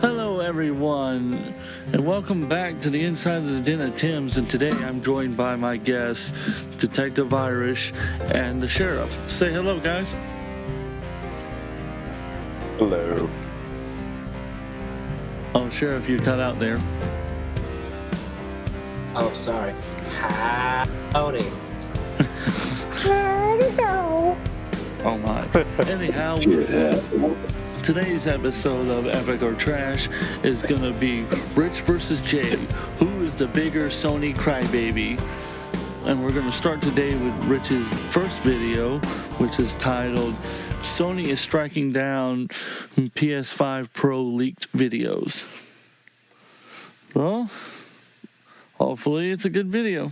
Hello, everyone, and welcome back to the Inside of the Den of Tim's. And today I'm joined by my guests, Detective Irish and the Sheriff. Say hello, guys. Hello. Oh, Sheriff, you cut out there. Oh, sorry. Howdy. Oh, my. Anyhow, today's episode of Epic or Trash is going to be Rich versus Jay. Who is the bigger Sony crybaby? And we're going to start today with Rich's first video, which is titled, Sony is striking down PS5 Pro leaked videos. Well, hopefully it's a good video.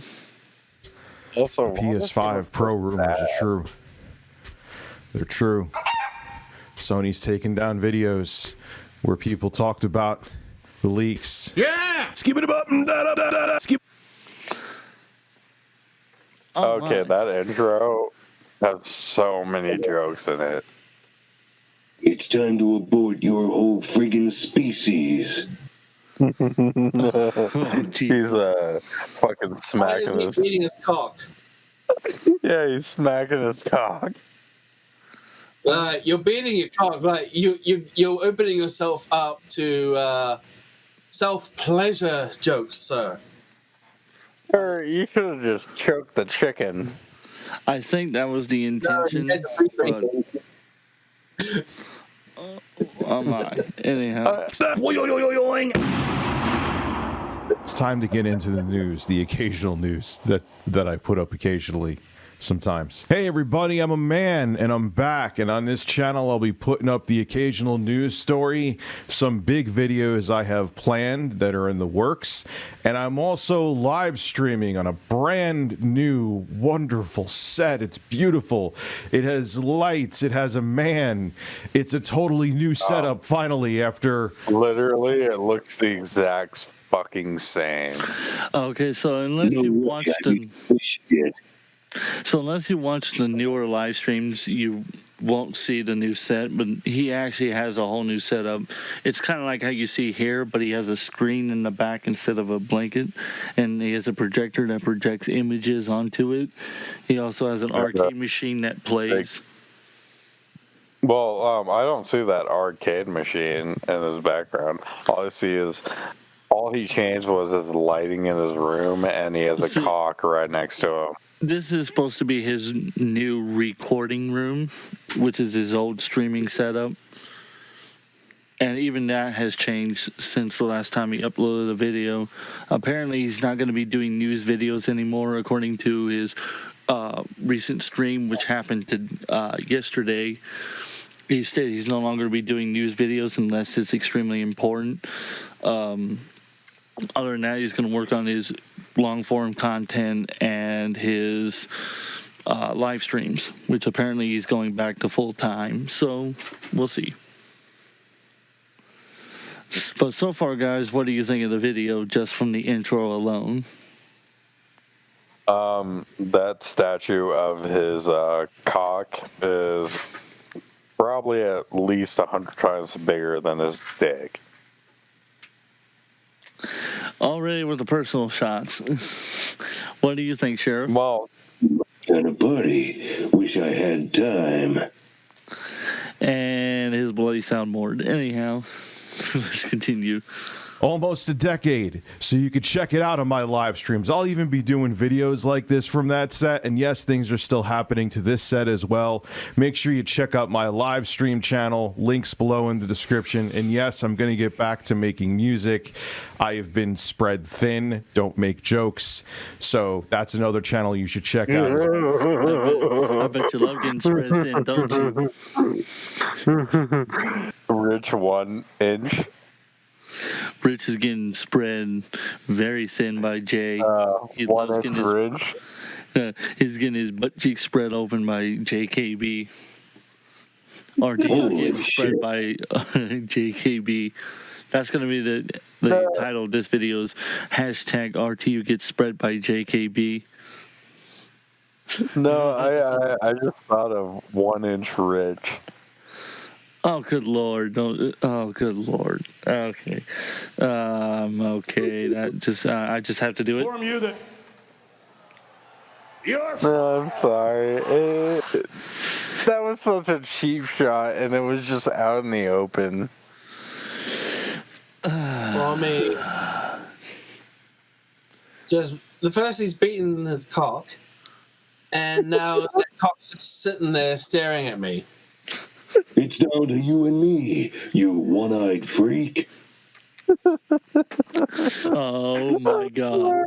Also, PS5 Pro rumors are true. They're true. Sony's taking down videos where people talked about the leaks. Yeah! Skip it up and da da da da. Skip. Okay, that intro has so many jokes in it. It's time to abort your whole friggin' species. He's fucking Why smacking is he beating his cock? Yeah, he's smacking his cock. You're beating your cock. Like you're opening yourself up to self-pleasure jokes, sir. Or you should have just choked the chicken. I think that was the intention. But, oh my. Anyhow. It's time to get into the news, the occasional news that I put up occasionally. Sometimes. Hey everybody, I'm a man and I'm back, and on this channel I'll be putting up the occasional news story, some big videos I have planned that are in the works, and I'm also live streaming on a brand new wonderful set. It's beautiful. It has lights, it has a man. It's a totally new setup finally after Literally, it looks the exact fucking same. Okay, so unless you watched the newer live streams, you won't see the new set, but he actually has a whole new setup. It's kind of like how you see here, but he has a screen in the back instead of a blanket, and he has a projector that projects images onto it. He also has an arcade machine that plays. Well, I don't see that arcade machine in his background. All I see is all he changed was his lighting in his room, and he has a cock right next to him. This is supposed to be his new recording room, which is his old streaming setup. And even that has changed since the last time he uploaded a video. Apparently, he's not going to be doing news videos anymore, according to his recent stream, which happened yesterday. He stated he's no longer going to be doing news videos unless it's extremely important. Other than that, he's going to work on his long-form content and his live streams, which apparently he's going back to full-time. So, we'll see. But so far, guys, what do you think of the video just from the intro alone? That statue of his cock is probably at least 100 times bigger than his dick. Already with the personal shots. What do you think, Sheriff? Well, Kind of party. Wish I had time. And his bloody soundboard. Anyhow, let's continue. almost a decade, so you could check it out on my live streams. I'll even be doing videos like this from that set, and yes, things are still happening to this set as well. Make sure you check out my live stream channel, links below in the description, and yes, I'm going to get back to making music. I have been spread thin, don't make jokes, so that's another channel you should check out. I bet you love getting spread thin, don't you? Rich 1 inch. Rich is getting spread very thin by Jay. He 1 loves inch getting ridge. he's getting his butt cheek spread open by JKB. RT is getting spread by JKB. That's going to be the title of this video is hashtag RTU gets spread by JKB. No, I just thought of 1 inch rich. Oh, good lord! Don't. Oh, good lord. Okay. Okay. That just. I just have to do it. Inform you that you're No, I'm sorry. That was such a cheap shot, and it was just out in the open. Well, I mean, just the first he's beaten his cock, and now the cock's just sitting there staring at me. It's down to you and me, you one-eyed freak. Oh my god.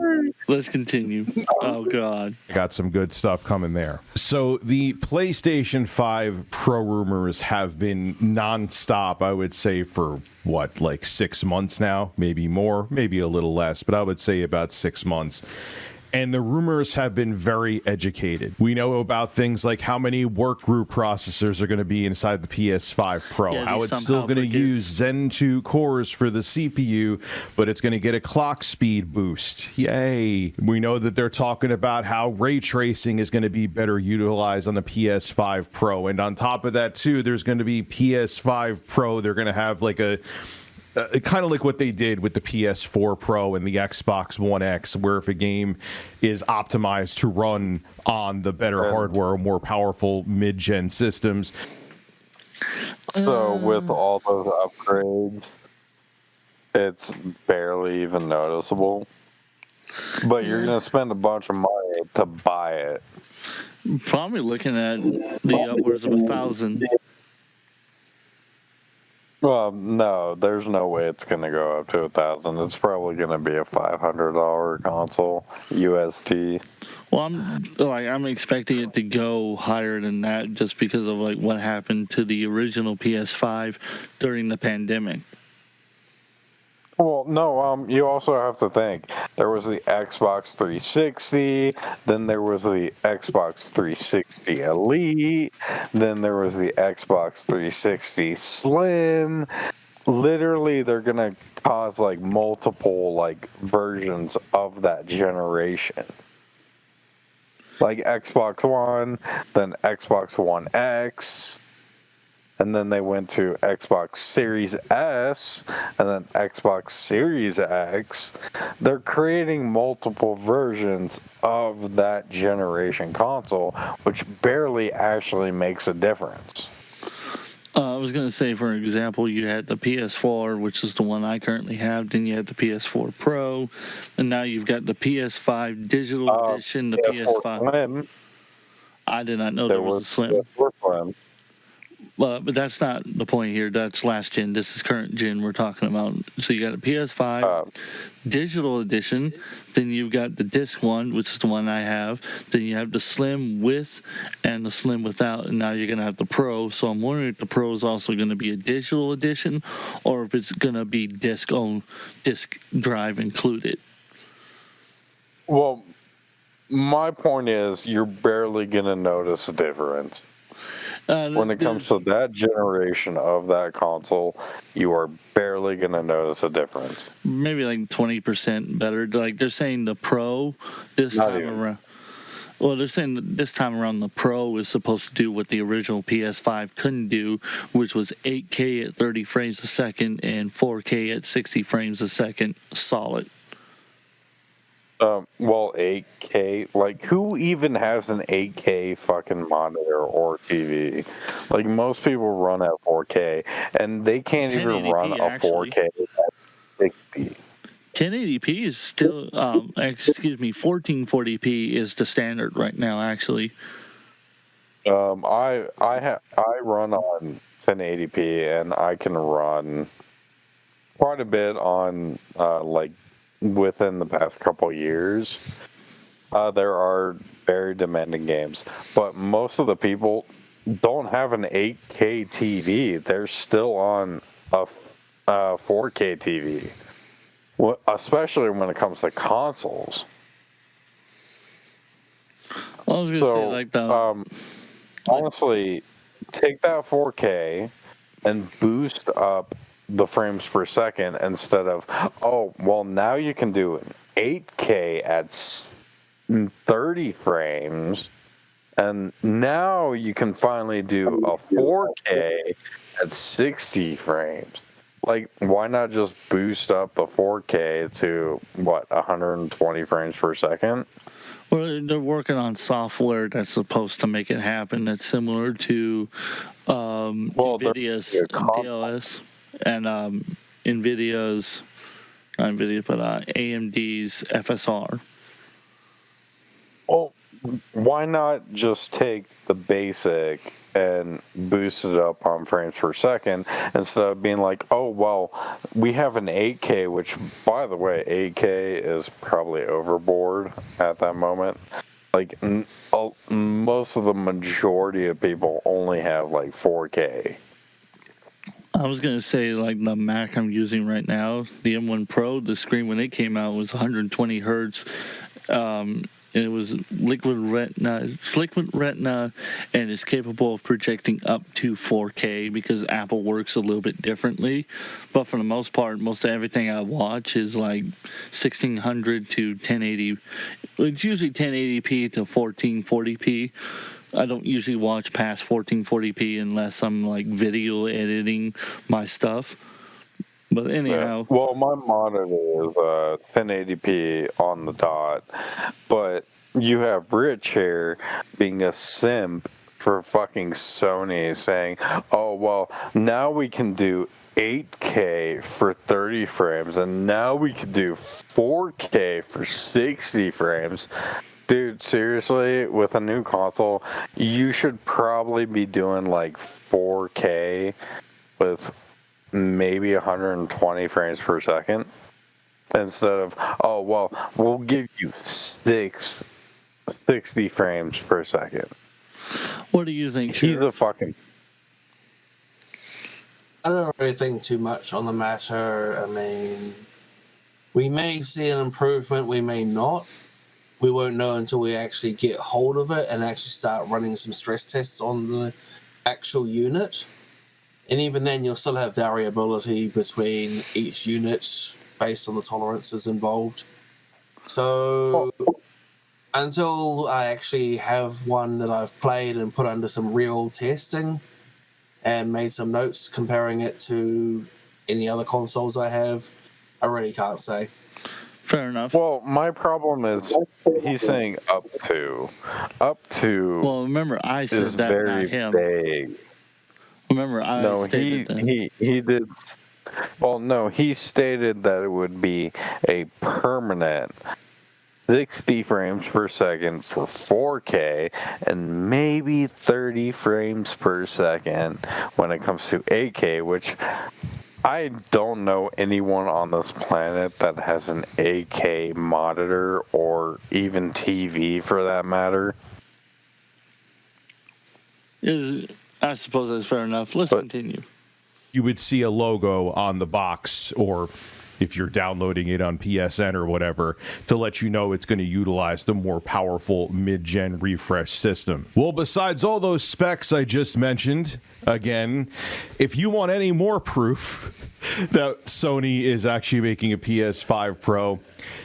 Let's continue. Oh god. Got some good stuff coming there. So the PlayStation 5 Pro rumors have been nonstop, I would say, for what, like 6 months now? Maybe more, maybe a little less, but I would say about 6 months. And the rumors have been very educated. We know about things like how many work group processors are going to be inside the PS5 Pro, Yeah, how they it's still somehow going to forget. use Zen 2 cores for the CPU, but it's going to get a clock speed boost. Yay. We know that they're talking about how ray tracing is going to be better utilized on the PS5 Pro. And on top of that, too, there's going to be PS5 Pro. They're going to have like a kind of like what they did with the PS4 Pro and the Xbox One X, where if a game is optimized to run on the better hardware, more powerful mid-gen systems. So with all those upgrades, it's barely even noticeable. But you're going to spend a bunch of money to buy it. Probably looking at the upwards of 1,000. Well, no, there's no way it's going to go up to 1,000. It's probably going to be a $500 console, USD. Well, I'm expecting it to go higher than that just because of like what happened to the original PS5 during the pandemic. Well, no, you also have to think. There was the Xbox 360, then there was the Xbox 360 Elite, then there was the Xbox 360 Slim. Literally, they're going to cause, like, multiple, like, versions of that generation. Like Xbox One, then Xbox One X, and then they went to Xbox Series S, and then Xbox Series X. They're creating multiple versions of that generation console, which barely actually makes a difference. I was going to say, for example, you had the PS4, which is the one I currently have. Then you had the PS4 Pro, and now you've got the PS5 Digital Edition, the PS5. Slim, I did not know there was a Slim. PS4 Slim. But that's not the point here. That's last gen. This is current gen we're talking about. So you got a PS5 digital edition. Then you've got the disc one, which is the one I have. Then you have the Slim with and the Slim without. And now you're going to have the Pro. So I'm wondering if the Pro is also going to be a digital edition or if it's going to be disc drive included. Well, my point is you're barely going to notice a difference. When it comes to that generation of that console, you are barely going to notice a difference. Maybe like 20% better. Like they're saying the Pro this time around. Well, they're saying that this time around the Pro is supposed to do what the original PS5 couldn't do, which was 8K at 30 frames a second and 4K at 60 frames a second solid. Well, 8K, like, who even has an 8K fucking monitor or TV? Like, most people run at 4K, and they can't even run a 4K at 60. 1080p is still, 1440p is the standard right now, actually. I run on 1080p, and I can run quite a bit on, like, within the past couple years. There are very demanding games, but most of the people don't have an 8K TV. They're still on a 4K TV, especially when it comes to consoles. Well, I was going to say, like, honestly, take that 4K and boost up the frames per second instead of, now you can do an 8K at 30 frames And now you can finally do a 4K at 60 frames. Like, why not just boost up the 4K to, 120 frames per second? Well, they're working on software that's supposed to make it happen. That's similar to NVIDIA's DLS and NVIDIA's, not NVIDIA, but AMD's FSR. Well, why not just take the basic and boost it up on frames per second instead of being like, oh, well, we have an 8K, which, by the way, 8K is probably overboard at that moment. Like, most of the majority of people only have, like, 4K. I was going to say, like, the Mac I'm using right now, the M1 Pro, the screen when it came out was 120 hertz. It was liquid retina, and it's capable of projecting up to 4K because Apple works a little bit differently. But for the most part, most of everything I watch is like 1600 to 1080. It's usually 1080p to 1440p. I don't usually watch past 1440p unless I'm like video editing my stuff. But anyhow. Yeah. Well, my monitor is 1080p on the dot, but you have Rich here being a simp for fucking Sony saying, oh, well, now we can do 8K for 30 frames, and now we can do 4K for 60 frames. Dude, seriously, with a new console, you should probably be doing like 4K with maybe 120 frames per second instead of, oh, well, we'll give you 60 frames per second. What do you think, He's a fucking... I don't really think too much on the matter. I mean, we may see an improvement, we may not. We won't know until we actually get hold of it and actually start running some stress tests on the actual unit. And even then, you'll still have variability between each unit based on the tolerances involved. So until I actually have one that I've played and put under some real testing and made some notes comparing it to any other consoles I have, I really can't say. Fair enough. Well, my problem is he's saying up to. Well, remember, I said is that, very not him. vague. Remember, I stated that. He did. Well, no, he stated that it would be a permanent 60 frames per second for 4K and maybe 30 frames per second when it comes to 8K, which I don't know anyone on this planet that has an 8K monitor or even TV for that matter. I suppose that's fair enough. Let's continue. You would see a logo on the box, or if you're downloading it on PSN or whatever, to let you know it's going to utilize the more powerful mid-gen refresh system. Well, besides all those specs I just mentioned, again, if you want any more proof that Sony is actually making a PS5 Pro,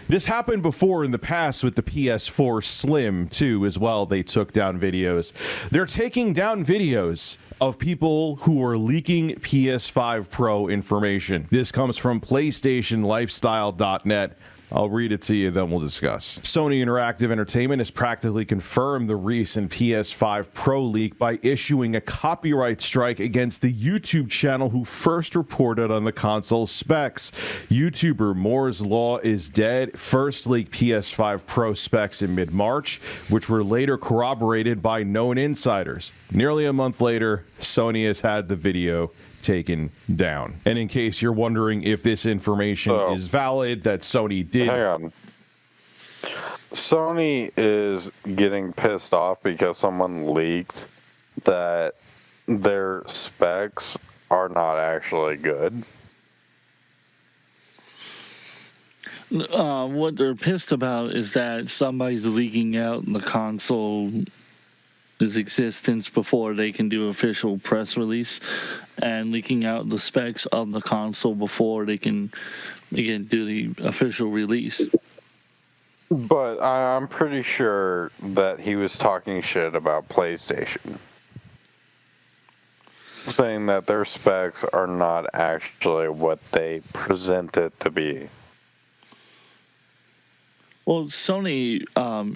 this happened before in the past with the PS4 Slim, too, as well. They took down videos. They're taking down videos of people who are leaking PS5 Pro information. This comes from PlayStationLifestyle.net. I'll read it to you, then we'll discuss. Sony Interactive Entertainment has practically confirmed the recent PS5 Pro leak by issuing a copyright strike against the YouTube channel who first reported on the console specs. YouTuber Moore's Law is Dead first leaked PS5 Pro specs in mid-March, which were later corroborated by known insiders. Nearly a month later, Sony has had the video taken down. And in case you're wondering if this information is valid, that Sony did... Hang on. Sony is getting pissed off because someone leaked that their specs are not actually good. What they're pissed about is that somebody's leaking out the console's existence before they can do official press release, and leaking out the specs of the console before they can do the official release. But I'm pretty sure that he was talking shit about PlayStation, saying that their specs are not actually what they present it to be. Well, Sony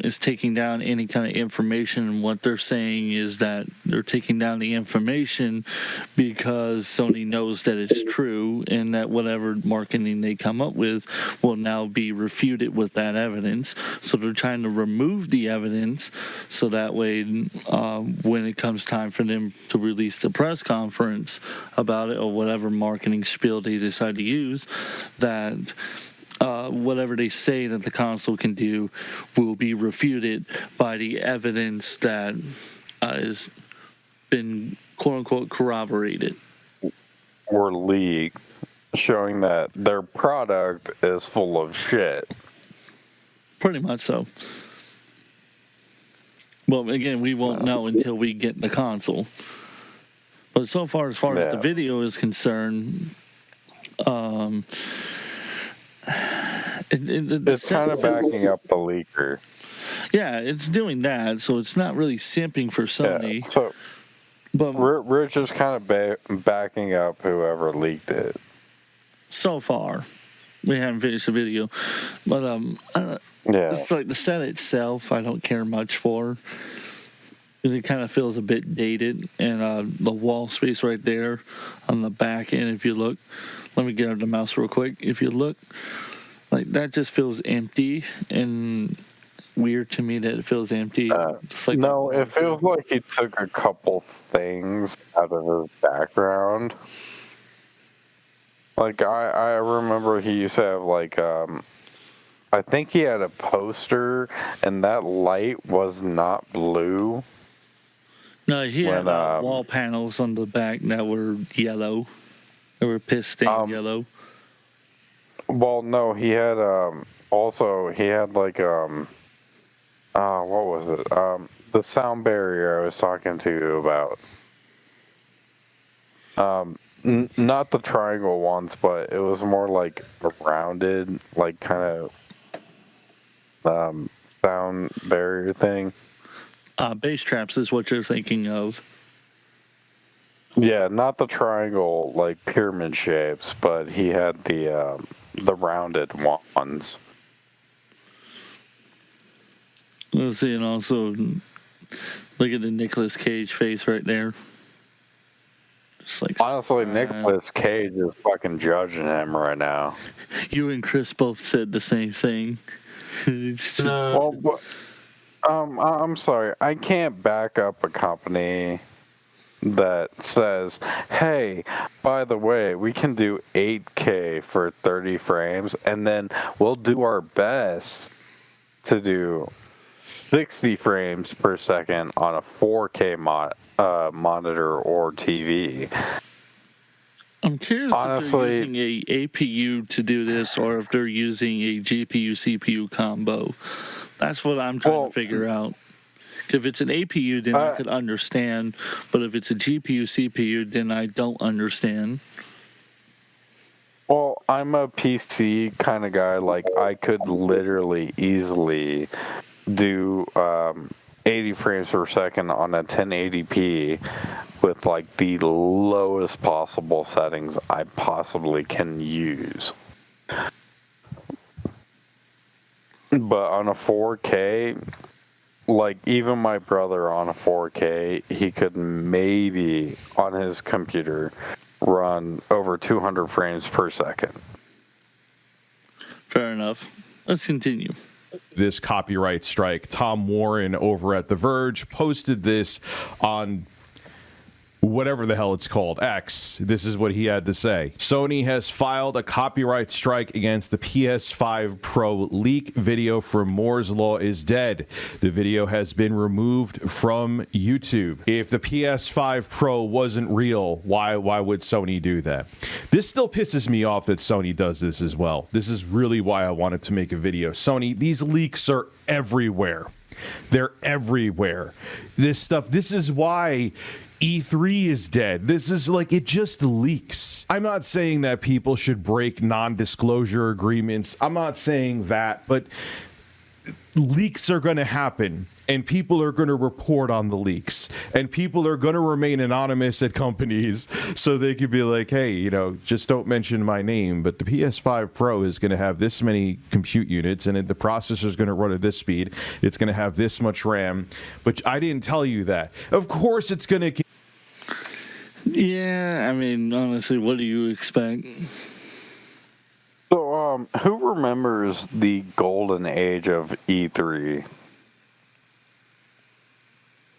is taking down any kind of information, and what they're saying is that they're taking down the information because Sony knows that it's true, and that whatever marketing they come up with will now be refuted with that evidence. So they're trying to remove the evidence, so that way, when it comes time for them to release the press conference about it, or whatever marketing spiel they decide to use, that whatever they say that the console can do will be refuted by the evidence that has been quote-unquote corroborated. Or leaked, showing that their product is full of shit. Pretty much so. Well, again, we won't know until we get the console. But so far as the video is concerned, it's kind of backing up the leaker. Yeah, it's doing that, so it's not really simping for Sony. Yeah, so but Rich is kind of backing up whoever leaked it. So far, we haven't finished the video, but it's like the set itself, I don't care much for. It kind of feels a bit dated, and the wall space right there on the back end, if you look, let me get out the mouse real quick. If you look, like that just feels empty and weird to me that it feels empty. Like no, it feels like he took a couple things out of his background. Like I remember he used to have like I think he had a poster and that light was not blue. No, he had wall panels on the back that were yellow. They were piss stained yellow. Well, no, he had also he had like what was it? The sound barrier I was talking to you about. Not the triangle ones, but it was more like a rounded, like kind of sound barrier thing. Bass traps is what you're thinking of. Yeah, not the triangle, like pyramid shapes, but he had the rounded ones. Let's see, and also look at the Nicolas Cage face right there. Just like honestly, Nicolas Cage is fucking judging him right now. You and Chris both said the same thing. No. Well, I'm sorry, I can't back up a company that says, hey, by the way, we can do 8K for 30 frames, and then we'll do our best to do 60 frames per second on a 4K monitor or TV. I'm curious if they're using a APU to do this, or if they're using a GPU-CPU combo. That's what I'm trying to figure out. If it's an APU, then I could understand, but if it's a GPU, CPU, then I don't understand. Well, I'm a PC kind of guy. Like, I could literally easily do 80 frames per second on a 1080p with, like, the lowest possible settings I possibly can use. But on a 4K... like, even my brother on a 4K, he could maybe, on his computer, run over 200 frames per second. Fair enough. Let's continue. This copyright strike. Tom Warren over at The Verge posted this on whatever the hell it's called, X. This is what he had to say. Sony has filed a copyright strike against the PS5 Pro leak video for Moore's Law is Dead. The video has been removed from YouTube. If the PS5 Pro wasn't real, why would Sony do that? This still pisses me off that Sony does this as well. This is really why I wanted to make a video. Sony, these leaks are everywhere. They're everywhere. This is why E3 is dead. This is like, it just leaks. I'm not saying that people should break non-disclosure agreements. I'm not saying that, but leaks are going to happen, and people are going to report on the leaks, and people are going to remain anonymous at companies so they could be like, hey, you know, just don't mention my name, but the PS5 Pro is going to have this many compute units, and the processor is going to run at this speed. It's going to have this much RAM, but I didn't tell you that. Of course it's going to... Yeah, I mean, honestly, what do you expect? So, who remembers the golden age of E3?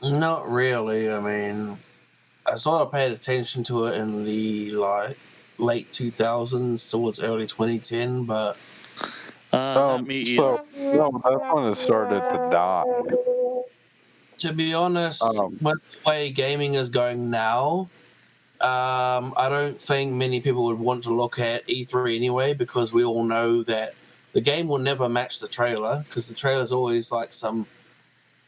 Not really. I mean, I sort of paid attention to it in the late 2000s towards early 2010, but Not me either. So, no, that's when it started to die. to be honest, with the way gaming is going now, I don't think many people would want to look at E3 anyway, because we all know that the game will never match the trailer, because the trailer is always like some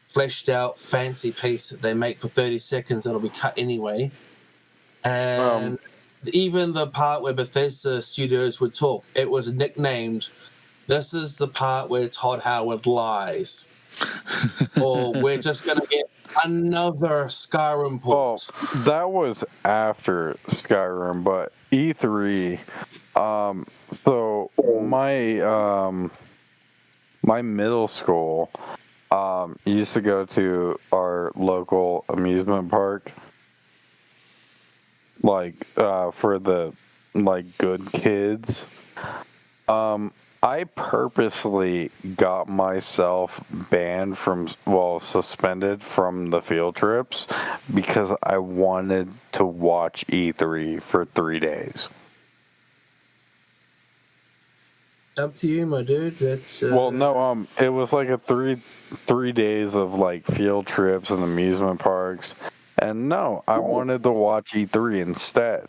fleshed out fancy piece that they make for 30 seconds that'll be cut anyway. And even the part where Bethesda Studios would talk, it was nicknamed, this is the part where Todd Howard lies. Or we're just going to get another Skyrim port. Well, that was after Skyrim, but E3, so my middle school used to go to our local amusement park, like for the good kids. I purposely got myself suspended from the field trips because I wanted to watch E3 for 3 days. Up to you, my dude. That's Well, no, it was like a three days of like field trips and amusement parks, and no, I wanted to watch E3 instead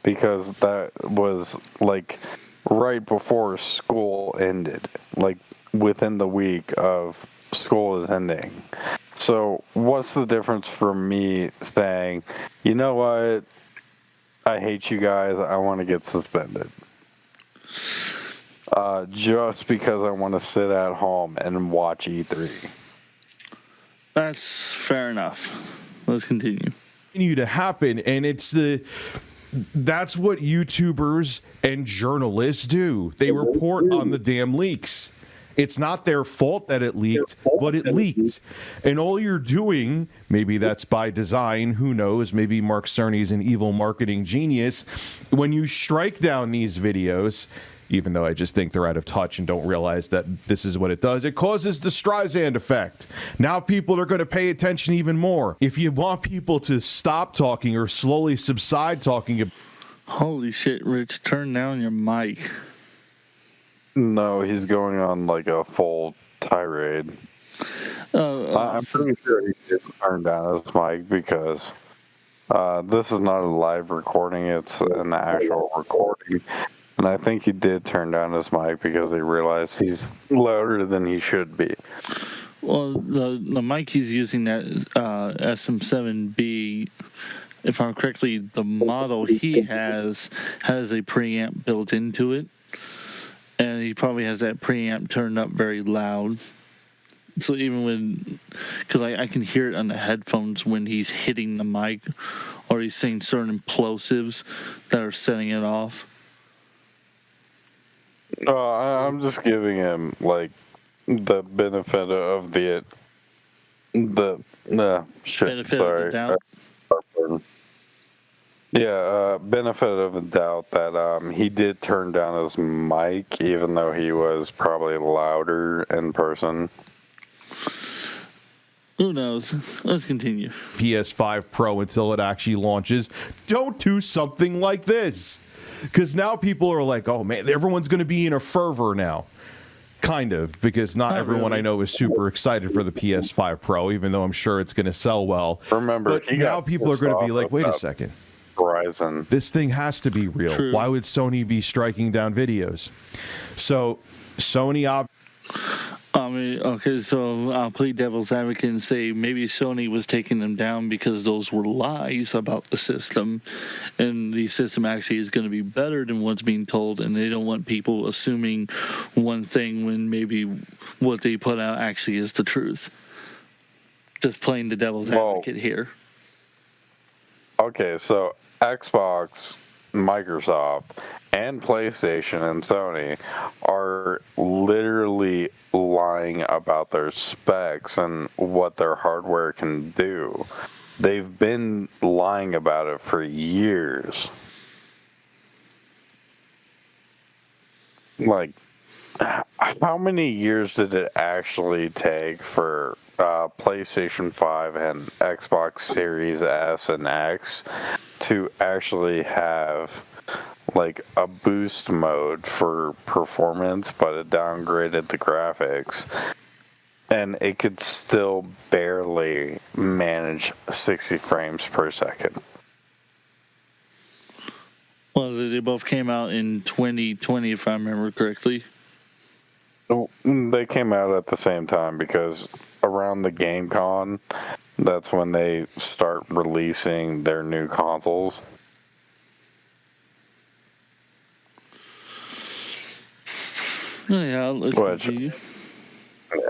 because that was like right before school ended, like within the week of school is ending. So what's the difference from me saying, you know what, I hate you guys, I want to get suspended? Just because I want to sit at home and watch E3. That's fair enough. Let's continue. To happen, and that's what YouTubers and journalists do. They report on the damn leaks. It's not their fault that it leaked, but it leaked. And all you're doing, maybe that's by design, who knows, maybe Mark Cerny's an evil marketing genius. When you strike down these videos, even though I just think they're out of touch and don't realize that this is what it does, it causes the Streisand effect. Now people are going to pay attention even more. If you want people to stop talking or slowly subside talking... Holy shit, Rich, turn down your mic. No, he's going on like a full tirade. I'm pretty sure he did turn down his mic because this is not a live recording, it's an actual recording. And I think he did turn down his mic because he realized he's louder than he should be. Well, the mic he's using, that SM7B, if I'm correctly, the model he has a preamp built into it. And he probably has that preamp turned up very loud. So even when, because I can hear it on the headphones when he's hitting the mic or he's saying certain plosives that are setting it off. I'm just giving him like the benefit of the benefit of the doubt. Yeah, benefit of the doubt that he did turn down his mic, even though he was probably louder in person. Who knows? Let's continue. PS5 Pro until it actually launches. Don't do something like this. Because now people are like, oh man, everyone's going to be in a fervor now. Kind of, because not everyone really. I know is super excited for the PS5 Pro, even though I'm sure it's going to sell well. Remember, but now people are going to be like, wait a second. Horizon. This thing has to be real. True. Why would Sony be striking down videos? So Sony I mean, okay, so I'll play devil's advocate and say maybe Sony was taking them down because those were lies about the system, and the system actually is going to be better than what's being told, and they don't want people assuming one thing when maybe what they put out actually is the truth. Just playing the devil's advocate here. Okay, so Xbox, Microsoft, and PlayStation and Sony are literally lying about their specs and what their hardware can do. They've been lying about it for years. Like, how many years did it actually take for PlayStation 5 and Xbox Series S and X to actually have like a boost mode for performance, but it downgraded the graphics, and it could still barely manage 60 frames per second? Well, they both came out in 2020, if I remember correctly. They came out at the same time because around the GameCon, that's when they start releasing their new consoles. Oh, yeah, let's continue.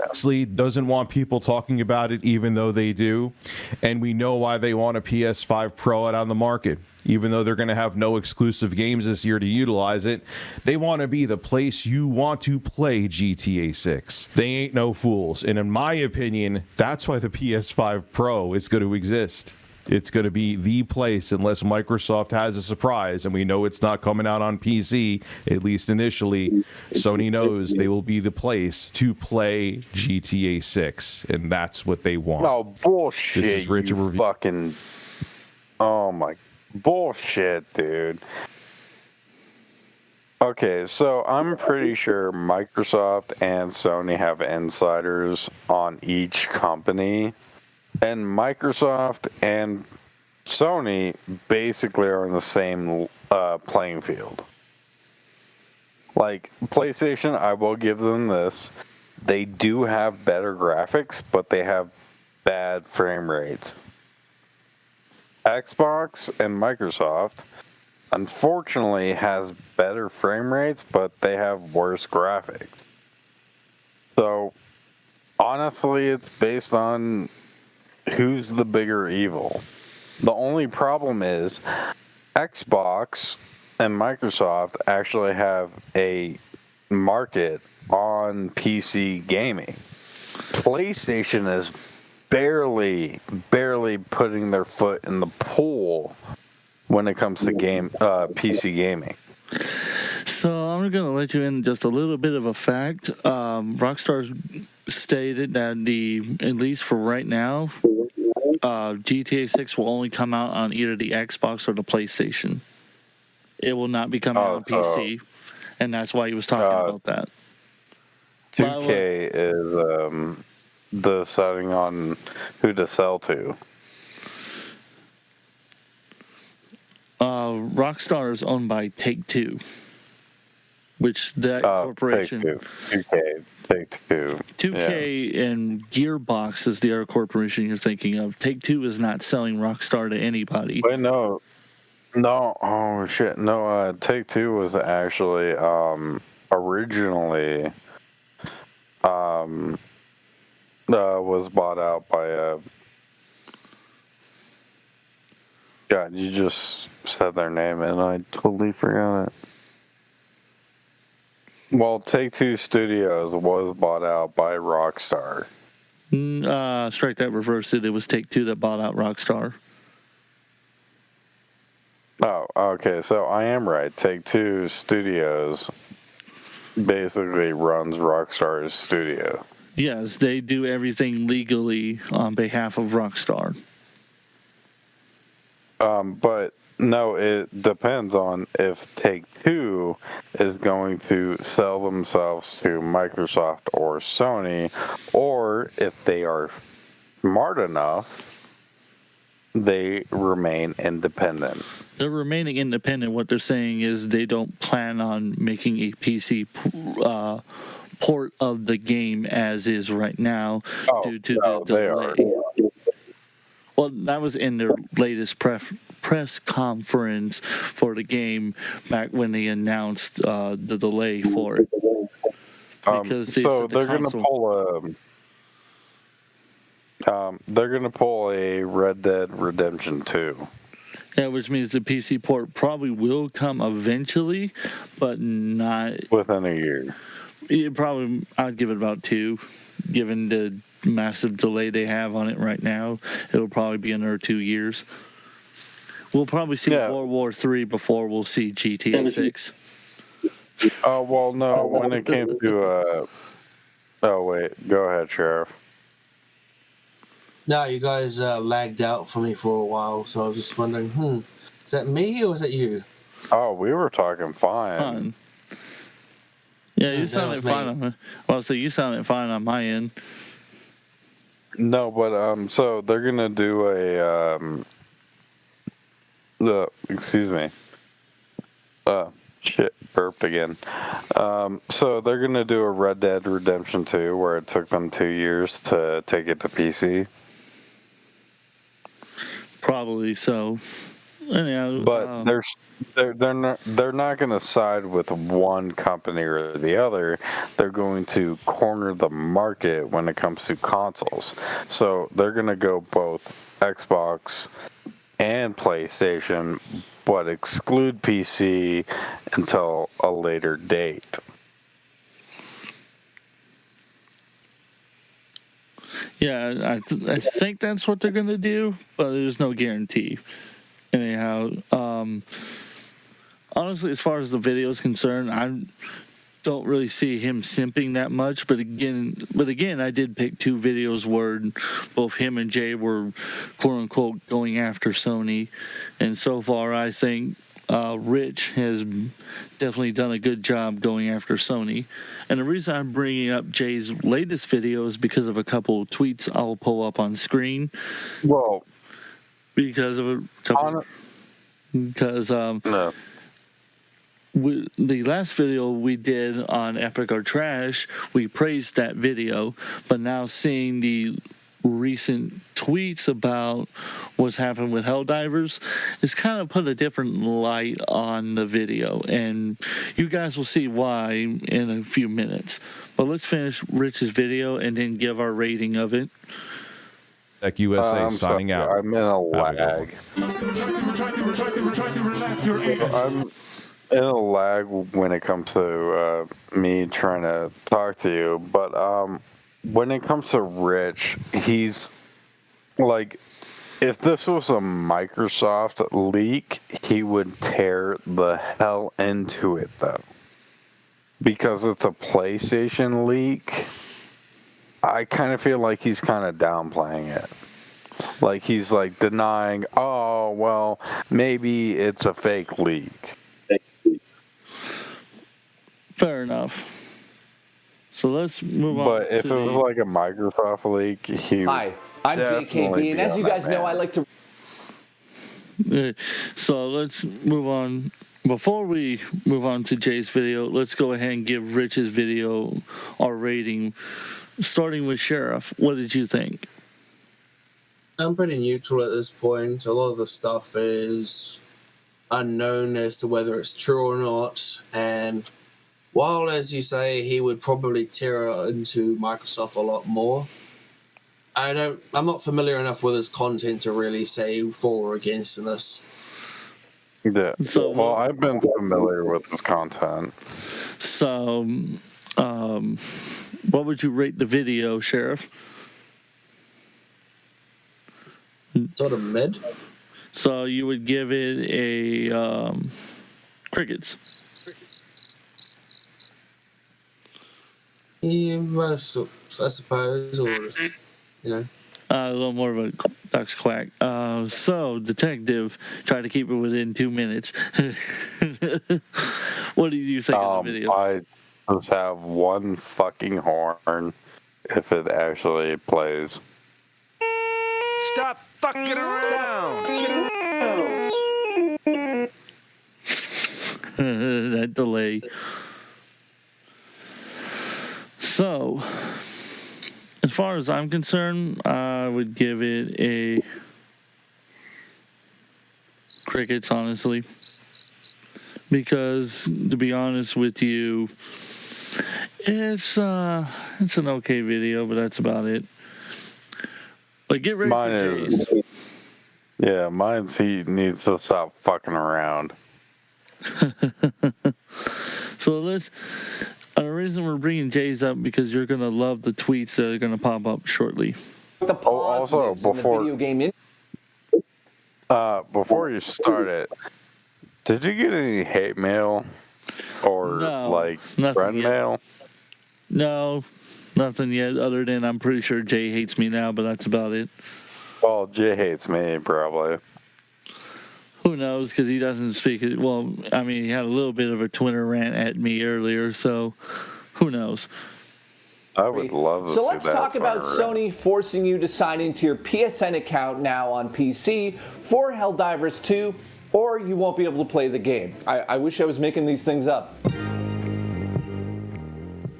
Honestly, doesn't want people talking about it, even though they do. And we know why they want a PS5 Pro out on the market. Even though they're going to have no exclusive games this year to utilize it, they want to be the place you want to play GTA 6. They ain't no fools. And in my opinion, that's why the PS5 Pro is going to exist. It's going to be the place unless Microsoft has a surprise, and we know it's not coming out on PC, at least initially. Sony knows they will be the place to play GTA 6, and that's what they want. Oh, bullshit. This is Richard you fucking... Oh, my... Bullshit, dude. Okay, so I'm pretty sure Microsoft and Sony have insiders on each company. And Microsoft and Sony basically are in the same playing field. Like, PlayStation, I will give them this. They do have better graphics, but they have bad frame rates. Xbox and Microsoft, unfortunately, has better frame rates, but they have worse graphics. So, honestly, it's based on who's the bigger evil. The only problem is Xbox and Microsoft actually have a market on PC gaming. PlayStation is barely putting their foot in the pool when it comes to PC gaming. So I'm going to let you in just a little bit of a fact. Rockstar stated that at least for right now, GTA 6 will only come out on either the Xbox or the PlayStation. It will not be coming out on PC, and that's why he was talking about that. 2K is deciding on who to sell to. Rockstar is owned by Take-Two, which that corporation... Take-Two. 2K and Gearbox is the other corporation you're thinking of. Take-Two is not selling Rockstar to anybody. Wait, no. Oh, shit. No, Take-Two was actually originally was bought out by God, you just said their name and I totally forgot it. Well, Take-Two Studios was bought out by Rockstar. Strike that, reverse it. It was Take-Two that bought out Rockstar. Oh, okay. So I am right. Take-Two Studios basically runs Rockstar's studio. Yes, they do everything legally on behalf of Rockstar. But no, it depends on if Take-Two is going to sell themselves to Microsoft or Sony, or if they are smart enough, they remain independent. They're remaining independent. What they're saying is they don't plan on making a PC port of the game as is right now due to no, the they delay. are. Well, that was in their latest press conference for the game back when they announced the delay for it. Because they So said they're gonna pull a Red Dead Redemption 2. Yeah, which means the PC port probably will come eventually, but not within a year. I'd give it about 2, given the massive delay they have on it right now. It'll probably be another 2 years. We'll probably see World War III before we'll see GTA 6. Oh, well, no, when it came to, oh, wait, go ahead, Sheriff. No, you guys lagged out for me for a while, so I was just wondering, is that me or is that you? Oh, we were talking fine. Yeah, you sounded fine. You sounded fine on my end. No, but, so they're gonna do excuse me. Shit, burped again. So they're gonna do a Red Dead Redemption 2 where it took them 2 years to take it to PC. Probably so. Anyhow, but they're not going to side with one company or the other. They're going to corner the market when it comes to consoles. So they're going to go both Xbox and PlayStation, but exclude PC until a later date. Yeah, I think that's what they're going to do, but there's no guarantee. Anyhow, honestly, as far as the video is concerned, I don't really see him simping that much. But again, I did pick 2 videos where both him and Jay were quote unquote going after Sony, and so far I think Rich has definitely done a good job going after Sony. And the reason I'm bringing up Jay's latest video is because of a couple of tweets I'll pull up on screen. Well, because of a couple. No. The last video we did on Epic or Trash, we praised that video, but now seeing the recent tweets about what's happened with Helldivers, it's kind of put a different light on the video, and you guys will see why in a few minutes. But let's finish Rich's video and then give our rating of it. Tech USA signing out. I'm in a lag. I'm in a lag when it comes to me trying to talk to you, but when it comes to Rich, he's like, if this was a Microsoft leak, he would tear the hell into it, though. Because it's a PlayStation leak, I kind of feel like he's kind of downplaying it. Like, he's like denying, oh, well, maybe it's a fake leak. Fair enough. So let's move on. But if it was like a Microsoft leak, he Hi, I'm JKB, and as you guys know, I like to... So let's move on. Before we move on to Jay's video, let's go ahead and give Rich's video our rating. Starting with Sheriff, what did you think? I'm pretty neutral at this point. A lot of the stuff is unknown as to whether it's true or not. And while, as you say, he would probably tear into Microsoft a lot more, I'm not familiar enough with his content to really say for or against this. Yeah. So, well, I've been familiar with his content. So, what would you rate the video, Sheriff? Sort of mid. So you would give it a crickets. Yeah, most, I suppose, or a little more of a duck's quack. So, Detective, try to keep it within 2 minutes. What do you think of the video? I just have one fucking horn if it actually plays. Stop fucking around! That delay. So, as far as I'm concerned, I would give it a crickets, honestly. Because, to be honest with you, it's an okay video, but that's about it. But get ready for Jay's. Yeah, mine's he needs to stop fucking around. So the reason we're bringing Jay's up because you're gonna love the tweets that are gonna pop up shortly. The Also, before the video game before you start it, did you get any hate mail or friend mail? No, nothing yet. Other than I'm pretty sure Jay hates me now, but that's about it. Well, Jay hates me probably. Who knows? Because he doesn't speak it. Well, I mean, he had a little bit of a Twitter rant at me earlier, so who knows? I would love to see that. So let's talk about Sony forcing you to sign into your PSN account now on PC for Helldivers 2, or you won't be able to play the game. I wish I was making these things up.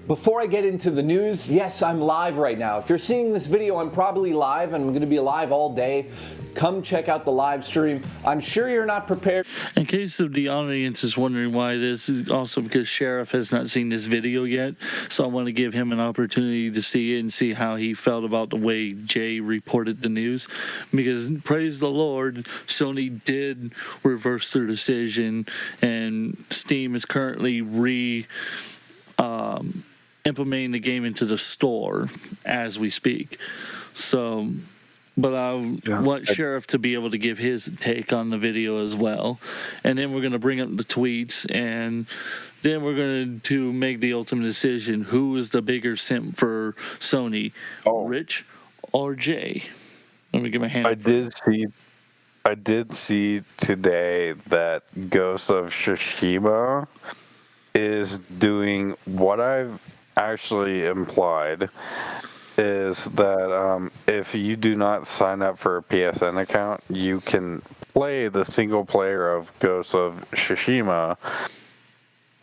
Before I get into the news, yes, I'm live right now. If you're seeing this video, I'm probably live, and I'm going to be live all day. Come check out the live stream. I'm sure you're not prepared. In case of the audience is wondering why this is also because Sheriff has not seen this video yet, so I want to give him an opportunity to see it and see how he felt about the way Jay reported the news. Because praise the Lord, Sony did reverse their decision, and Steam is currently implementing the game into the store as we speak. So, but I want Sheriff to be able to give his take on the video as well. And then we're going to bring up the tweets, and then we're going to make the ultimate decision. Who is the bigger simp for Sony, Rich or Jay? Let me get my hand up. I did see today that Ghost of Tsushima is doing what I've actually implied is that if you do not sign up for a PSN account, you can play the single player of Ghost of Tsushima,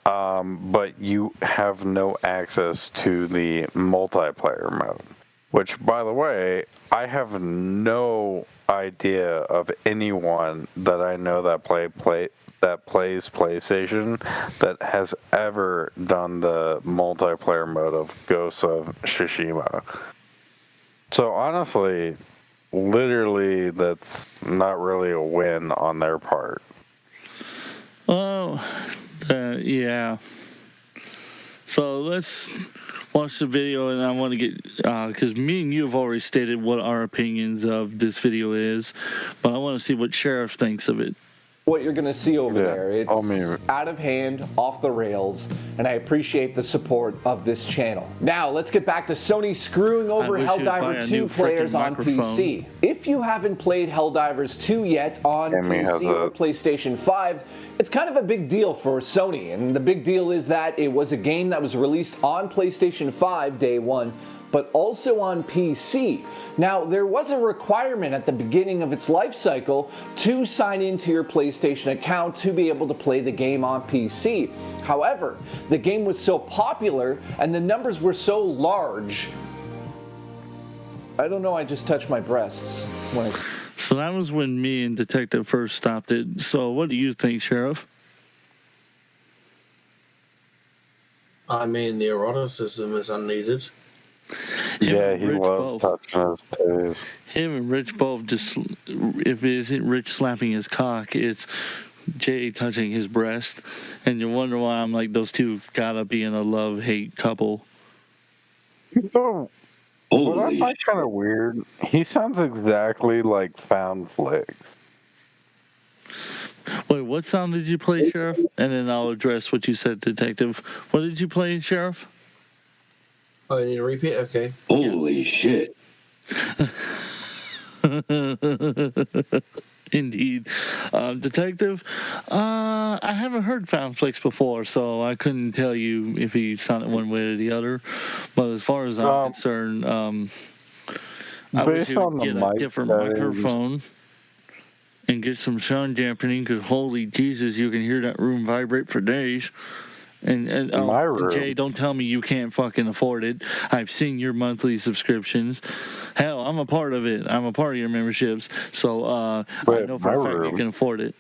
but you have no access to the multiplayer mode. Which, by the way, I have no idea of anyone that I know that plays PlayStation that has ever done the multiplayer mode of Ghost of Tsushima. So honestly, literally, that's not really a win on their part. Well, yeah. So let's watch the video, and I want to get, because me and you have already stated what our opinions of this video is, but I want to see what Sheriff thinks of it. What you're going to see over there. It's out of hand, off the rails, and I appreciate the support of this channel. Now, let's get back to Sony screwing over Helldivers 2 players on PC. If you haven't played Helldivers 2 yet on PC or PlayStation 5, it's kind of a big deal for Sony, and the big deal is that it was a game that was released on PlayStation 5 day one, but also on PC. Now, there was a requirement at the beginning of its life cycle to sign into your PlayStation account to be able to play the game on PC. However, the game was so popular and the numbers were so large. I don't know, I just touched my breasts. So that was when me and Detective first stopped it. So what do you think, Sheriff? I mean, the eroticism is unneeded. Yeah, he loves touching his toes. Him and Rich both just, if it isn't Rich slapping his cock, it's Jay touching his breast. And you wonder why I'm like, those two gotta be in a love-hate couple. So, what I find kind of weird, he sounds exactly like Found Flicks. Wait, what sound did you play, Sheriff? And then I'll address what you said, Detective. What did you play, Sheriff? Oh, you need to repeat? Okay. Holy shit. Indeed. Detective, I haven't heard Found Flicks before, so I couldn't tell you if he sounded one way or the other. But as far as I'm concerned, I wish you would get a different microphone and get some sound dampening, because holy Jesus, you can hear that room vibrate for days. And Jay, don't tell me you can't fucking afford it. I've seen your monthly subscriptions. Hell, I'm a part of it. I'm a part of your memberships. So I know for a fact you can afford it.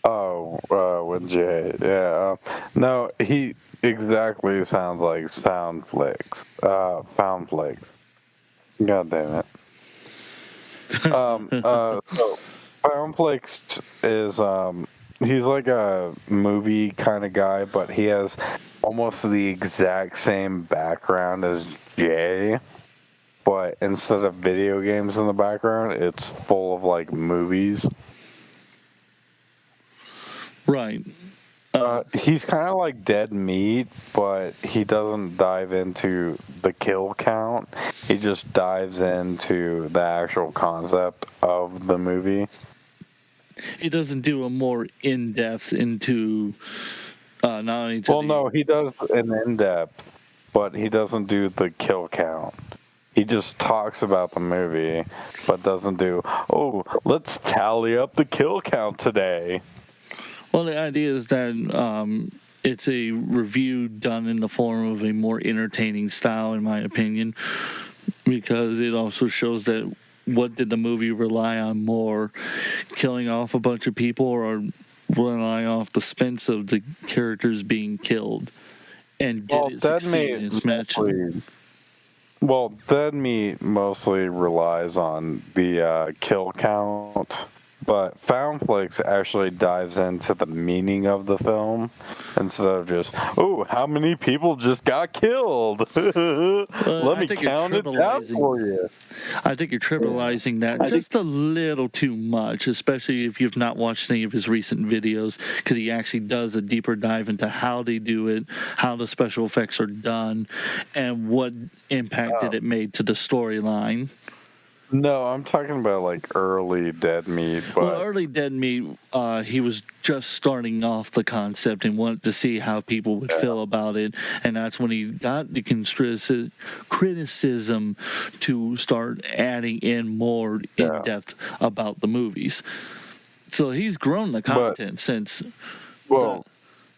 Oh, with Jay, yeah. No, he exactly sounds like Soundflix. Foundflix. God damn it. So Foundflix is he's like a movie kind of guy, but he has almost the exact same background as Jay. But instead of video games in the background, it's full of like movies. Right. He's kind of like Dead Meat, but he doesn't dive into the kill count. He just dives into the actual concept of the movie. He doesn't do a more in-depth into not only to no, he does an in-depth, but he doesn't do the kill count. He just talks about the movie, but doesn't do, let's tally up the kill count today. Well, the idea is that it's a review done in the form of a more entertaining style, in my opinion, because it also shows that what did the movie rely on more, killing off a bunch of people or relying off the suspense of the characters being killed, and did it succeed in its match? Well, Dead Meat mostly relies on the kill count, but Foundflix actually dives into the meaning of the film instead of just, how many people just got killed? Let me count it down for you. I think you're trivializing that just a little too much, especially if you've not watched any of his recent videos, because he actually does a deeper dive into how they do it, how the special effects are done, and what impact did it made to the storyline. No, I'm talking about like early Dead Meat. Well, early Dead Meat, he was just starting off the concept and wanted to see how people would feel about it, and that's when he got the criticism to start adding in more in depth about the movies. So he's grown the content since. Well.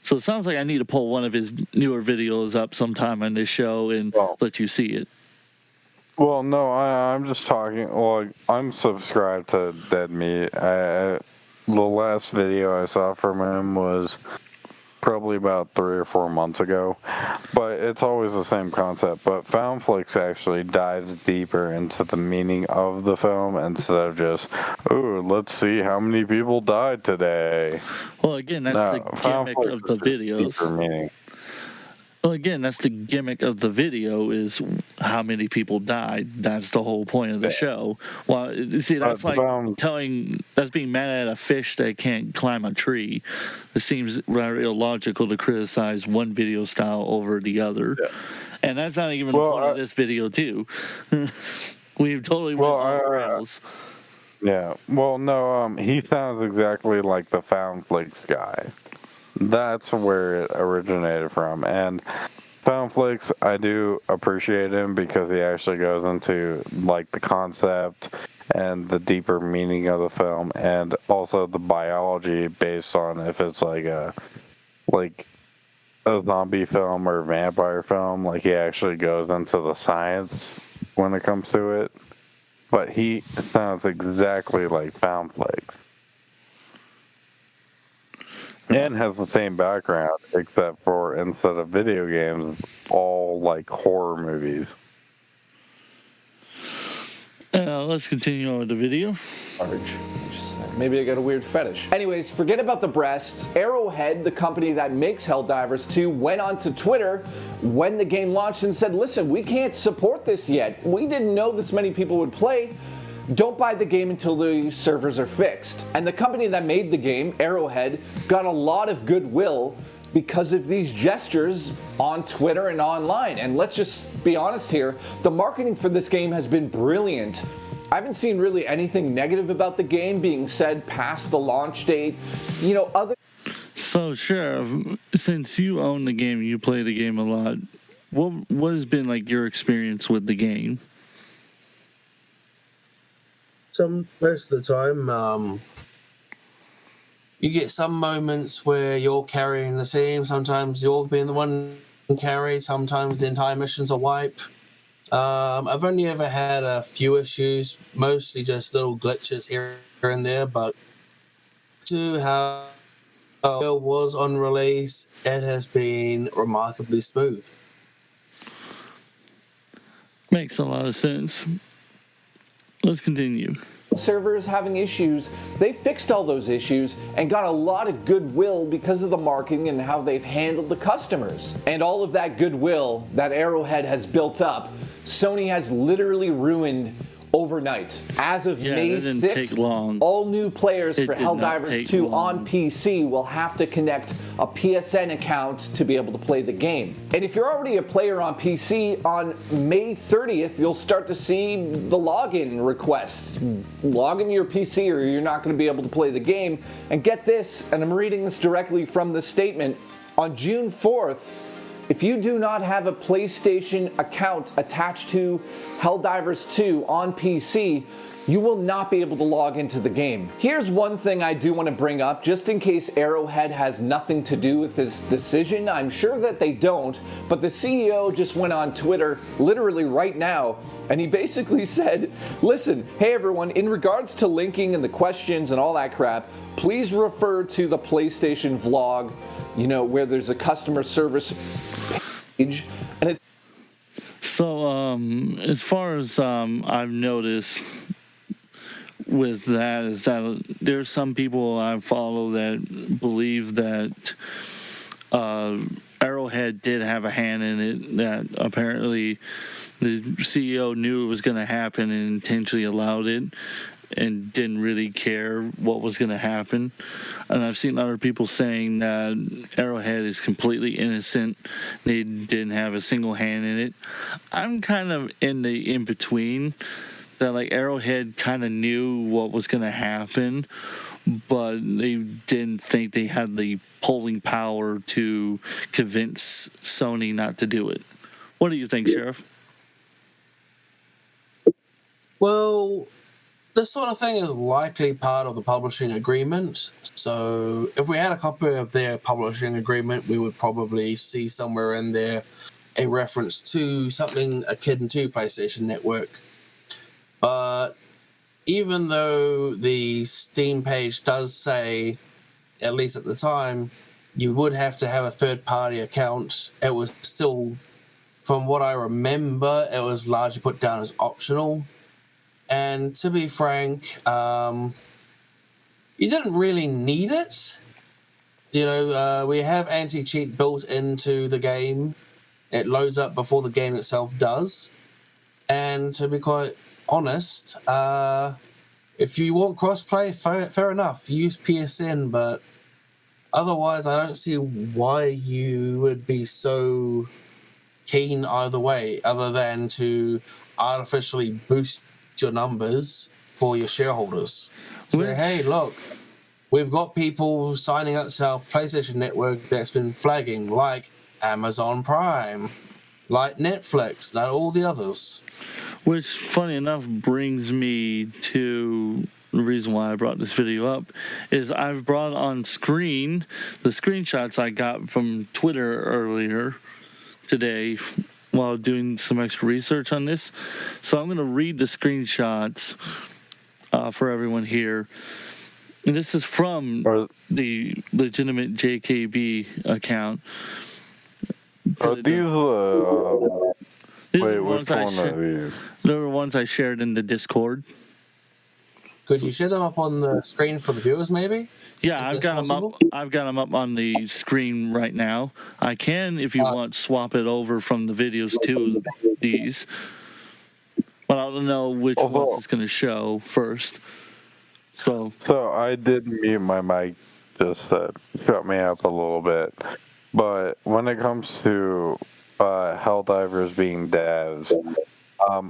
So it sounds like I need to pull one of his newer videos up sometime on this show and let you see it. Well, no, I'm just talking. Well, I'm subscribed to Dead Meat. The last video I saw from him was probably about 3 or 4 months ago, but it's always the same concept. But Foundflix actually dives deeper into the meaning of the film instead of just, let's see how many people died today. Well, again, that's the gimmick of the videos. Deeper meaning. Well, again, that's the gimmick of the video is how many people died. That's the whole point of the show. Well, see, that's like that's being mad at a fish that can't climb a tree. It seems rather illogical to criticize one video style over the other. Yeah. And that's not even the point of this video, too. We've totally went off rails. Yeah. Well, no, he sounds exactly like the Foundflix guy. That's where it originated from. And Foundflix, I do appreciate him because he actually goes into like the concept and the deeper meaning of the film, and also the biology based on if it's like a zombie film or vampire film. Like he actually goes into the science when it comes to it. But he sounds exactly like Foundflix. And has the same background, except for instead of video games, all like horror movies. Let's continue on with the video. Maybe I got a weird fetish. Anyways, forget about the breasts. Arrowhead, the company that makes Helldivers 2, went onto Twitter when the game launched and said, listen, we can't support this yet. We didn't know this many people would play. Don't buy the game until the servers are fixed. And the company that made the game, Arrowhead, got a lot of goodwill because of these gestures on Twitter and online. And let's just be honest here, the marketing for this game has been brilliant. I haven't seen really anything negative about the game being said past the launch date. So, Sheriff, since you own the game, you play the game a lot, what has been like your experience with the game? Most of the time, you get some moments where you're carrying the team. Sometimes you're being the one carry. Sometimes the entire mission's a wipe. I've only ever had a few issues, mostly just little glitches here and there, but to how it was on release, it has been remarkably smooth. Makes a lot of sense. Let's continue. Servers having issues, they fixed all those issues and got a lot of goodwill because of the marketing and how they've handled the customers. And all of that goodwill that Arrowhead has built up, Sony has literally ruined overnight. As of May 6th, all new players for Helldivers 2 on PC will have to connect a PSN account to be able to play the game. And if you're already a player on PC, on May 30th, you'll start to see the login request. Log into your PC or you're not going to be able to play the game. And get this, and I'm reading this directly from the statement, on June 4th, if you do not have a PlayStation account attached to Helldivers 2 on PC, you will not be able to log into the game. Here's one thing I do want to bring up, just in case Arrowhead has nothing to do with this decision. I'm sure that they don't, but the CEO just went on Twitter literally right now, and he basically said, listen, hey everyone, in regards to linking and the questions and all that crap, please refer to the PlayStation vlog, you know, where there's a customer service page. And so, as far as I've noticed with that is that there's some people I follow that believe that Arrowhead did have a hand in it, that apparently the CEO knew it was going to happen and intentionally allowed it and didn't really care what was going to happen. And I've seen other people saying that Arrowhead is completely innocent. They didn't have a single hand in it. I'm kind of in the in-between, that like Arrowhead kind of knew what was going to happen, but they didn't think they had the pulling power to convince Sony not to do it. What do you think, Sheriff? Well, this sort of thing is likely part of the publishing agreement. So if we had a copy of their publishing agreement, we would probably see somewhere in there a reference to something akin to PlayStation Network. But even though the Steam page does say, at least at the time, you would have to have a third-party account, it was still, from what I remember, it was largely put down as optional. And to be frank, you didn't really need it. You know, we have anti-cheat built into the game. It loads up before the game itself does. And to be quite honest, if you want crossplay, fair enough, use PSN, but otherwise I don't see why you would be so keen either way, other than to artificially boost your numbers for your shareholders. Say, hey, look, we've got people signing up to our PlayStation Network that's been flagging, like Amazon Prime, like Netflix, like all the others. Which, funny enough, brings me to the reason why I brought this video up, is I've brought on screen the screenshots I got from Twitter earlier today while doing some extra research on this. So I'm going to read the screenshots for everyone here. And this is from the legitimate JKB account. Are these these are the ones I shared in the Discord. Could you share them up on the screen for the viewers, maybe? Yeah, I've got them up. I've got them up on the screen right now. I can, if you want, swap it over from the videos to these. But I don't know which ones it's going to show first. So I did mute my mic, just shut me up a little bit. But when it comes to Helldivers being devs,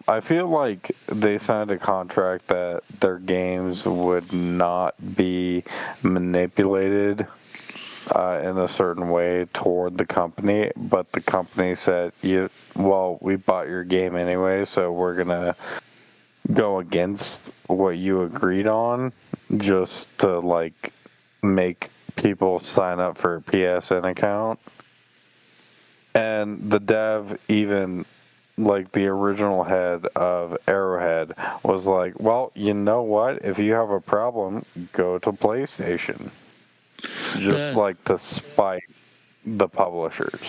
I feel like they signed a contract that their games would not be manipulated in a certain way toward the company, but the company said, we bought your game anyway, so we're going to go against what you agreed on just to, make people sign up for a PSN account. And the dev, even like the original head of Arrowhead, was like, well, you know what? If you have a problem, go to PlayStation. Just like to spite the publishers.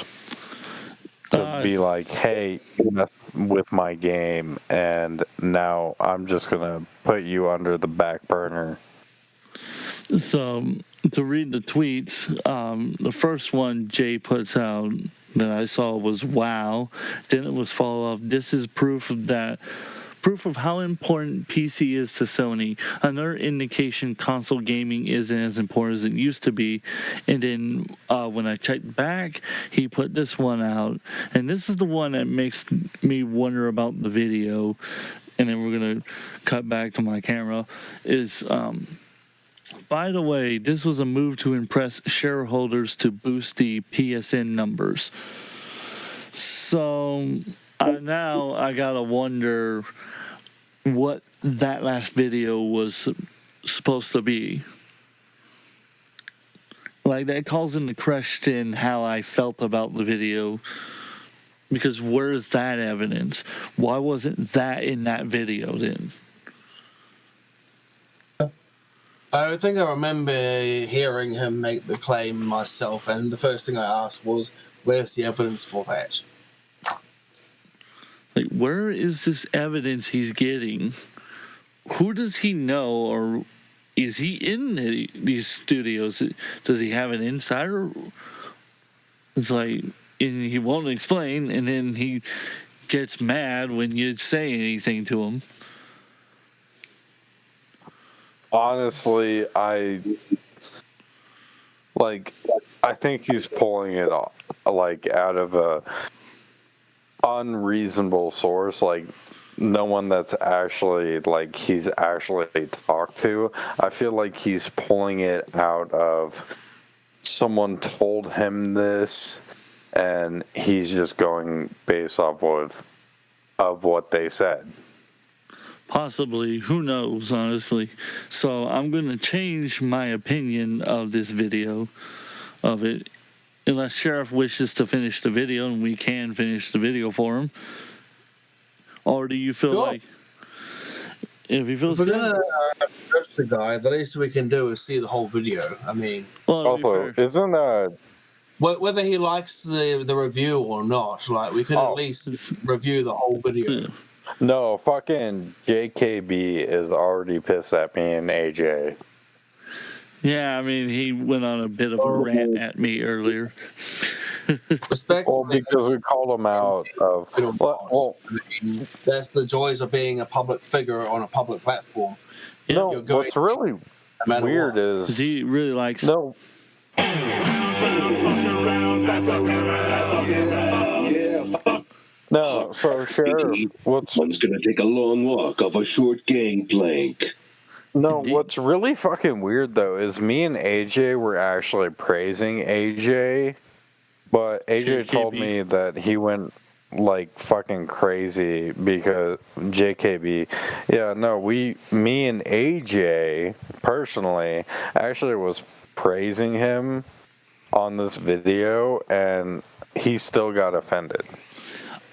To be like, hey, you messed with my game, and now I'm just going to put you under the back burner. So, to read the tweets, the first one Jay puts out that I saw was wow. Then it was followed up, this is proof of how important PC is to Sony. Another indication console gaming isn't as important as it used to be. And then when I checked back, he put this one out. And this is the one that makes me wonder about the video. And then we're going to cut back to my camera. By the way, this was a move to impress shareholders to boost the PSN numbers. So now I gotta wonder what that last video was supposed to be. Like, that calls into question how I felt about the video. Because where's that evidence? Why wasn't that in that video then? I think I remember hearing him make the claim myself, and the first thing I asked was, where's the evidence for that? Like, where is this evidence he's getting? Who does he know, or is he in these studios? Does he have an insider? It's like, and he won't explain, and then he gets mad when you say anything to him. Honestly, I think he's pulling it off, like, out of a unreasonable source, like no one that's actually, like, he's actually talked to. I feel like he's pulling it out of someone told him this, and he's just going based off of what they said. Possibly, who knows, honestly. So I'm going to change my opinion of this video, of it, unless Sheriff wishes to finish the video, and we can finish the video for him. Or do you feel like, if he feels if we're good, going to judge the guy, the least we can do is see the whole video. I mean, well, also, isn't whether he likes the review or not, like, we could at least review the whole video. No, fucking JKB is already pissed at me and AJ. Yeah, I mean, he went on a bit of a rant at me earlier. Well, because we called him out of... Well, that's the joys of being a public figure on a public platform. Yeah. No, what's really weird is... He really likes... No. No, so Sheriff, One's gonna take a long walk off a short gangplank. No, what's really fucking weird though is me and AJ were actually praising AJ, but AJ told me that he went like fucking crazy because JKB. Yeah, no, me and AJ personally actually was praising him on this video, and he still got offended.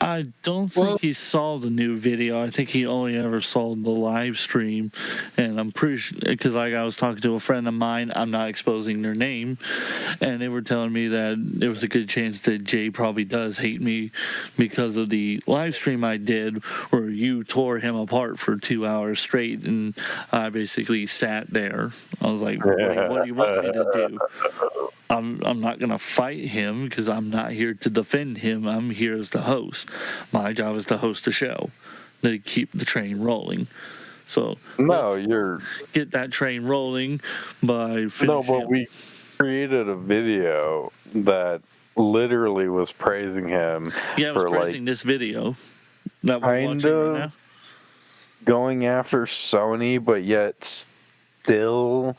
I don't think he saw the new video. I think he only ever saw the live stream. And I'm pretty sure, because like I was talking to a friend of mine, I'm not exposing their name, and they were telling me that there was a good chance that Jay probably does hate me because of the live stream I did where you tore him apart for 2 hours straight, and I basically sat there. I was like, what do you want me to do? I'm not going to fight him because I'm not here to defend him. I'm here as the host. My job is to host the show, to keep the train rolling. So get that train rolling by finishing. No, but we created a video that literally was praising him. Yeah, it was praising this video that we're watching right now. Going after Sony, but yet still...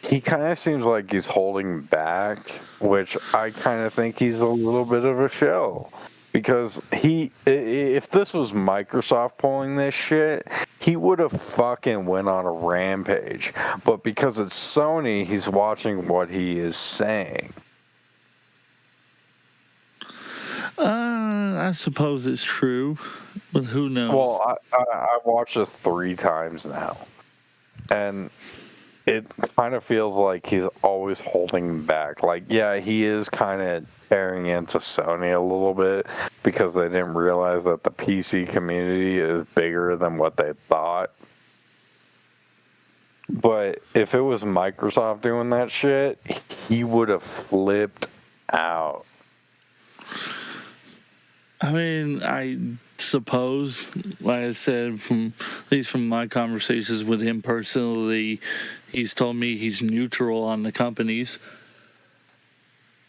He kind of seems like he's holding back, which I kind of think he's a little bit of a shell. Because if this was Microsoft pulling this shit, he would have fucking went on a rampage. But because it's Sony, he's watching what he is saying. I suppose it's true, but who knows? Well, I've watched this 3 times now, and it kind of feels like he's always holding back. Like, yeah, he is kind of tearing into Sony a little bit because they didn't realize that the PC community is bigger than what they thought. But if it was Microsoft doing that shit, he would have flipped out. I mean, I suppose, like I said, at least from my conversations with him personally, he's told me he's neutral on the companies.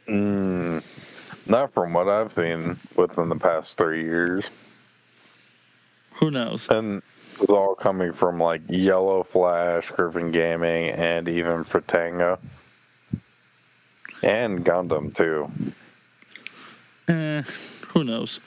Not from what I've seen within the past 3 years. Who knows? And it's all coming from like Yellow Flash, Griffin Gaming, and even Fratanga. And Gundam, too. Who knows?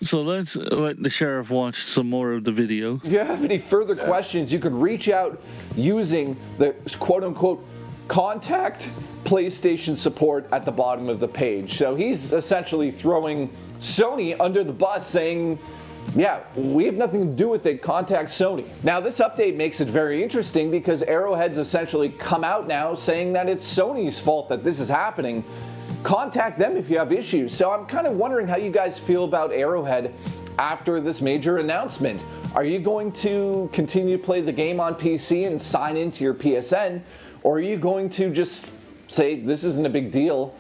So let's let the sheriff watch some more of the video. If you have any further questions, you could reach out using the quote-unquote contact PlayStation support at the bottom of the page. So he's essentially throwing Sony under the bus, saying, yeah, we have nothing to do with it, contact Sony. Now this update makes it very interesting because Arrowhead's essentially come out now saying that it's Sony's fault that this is happening. Contact them if you have issues. So I'm kind of wondering how you guys feel about Arrowhead after this major announcement. Are you going to continue to play the game on PC and sign into your PSN? Or are you going to just say, this isn't a big deal,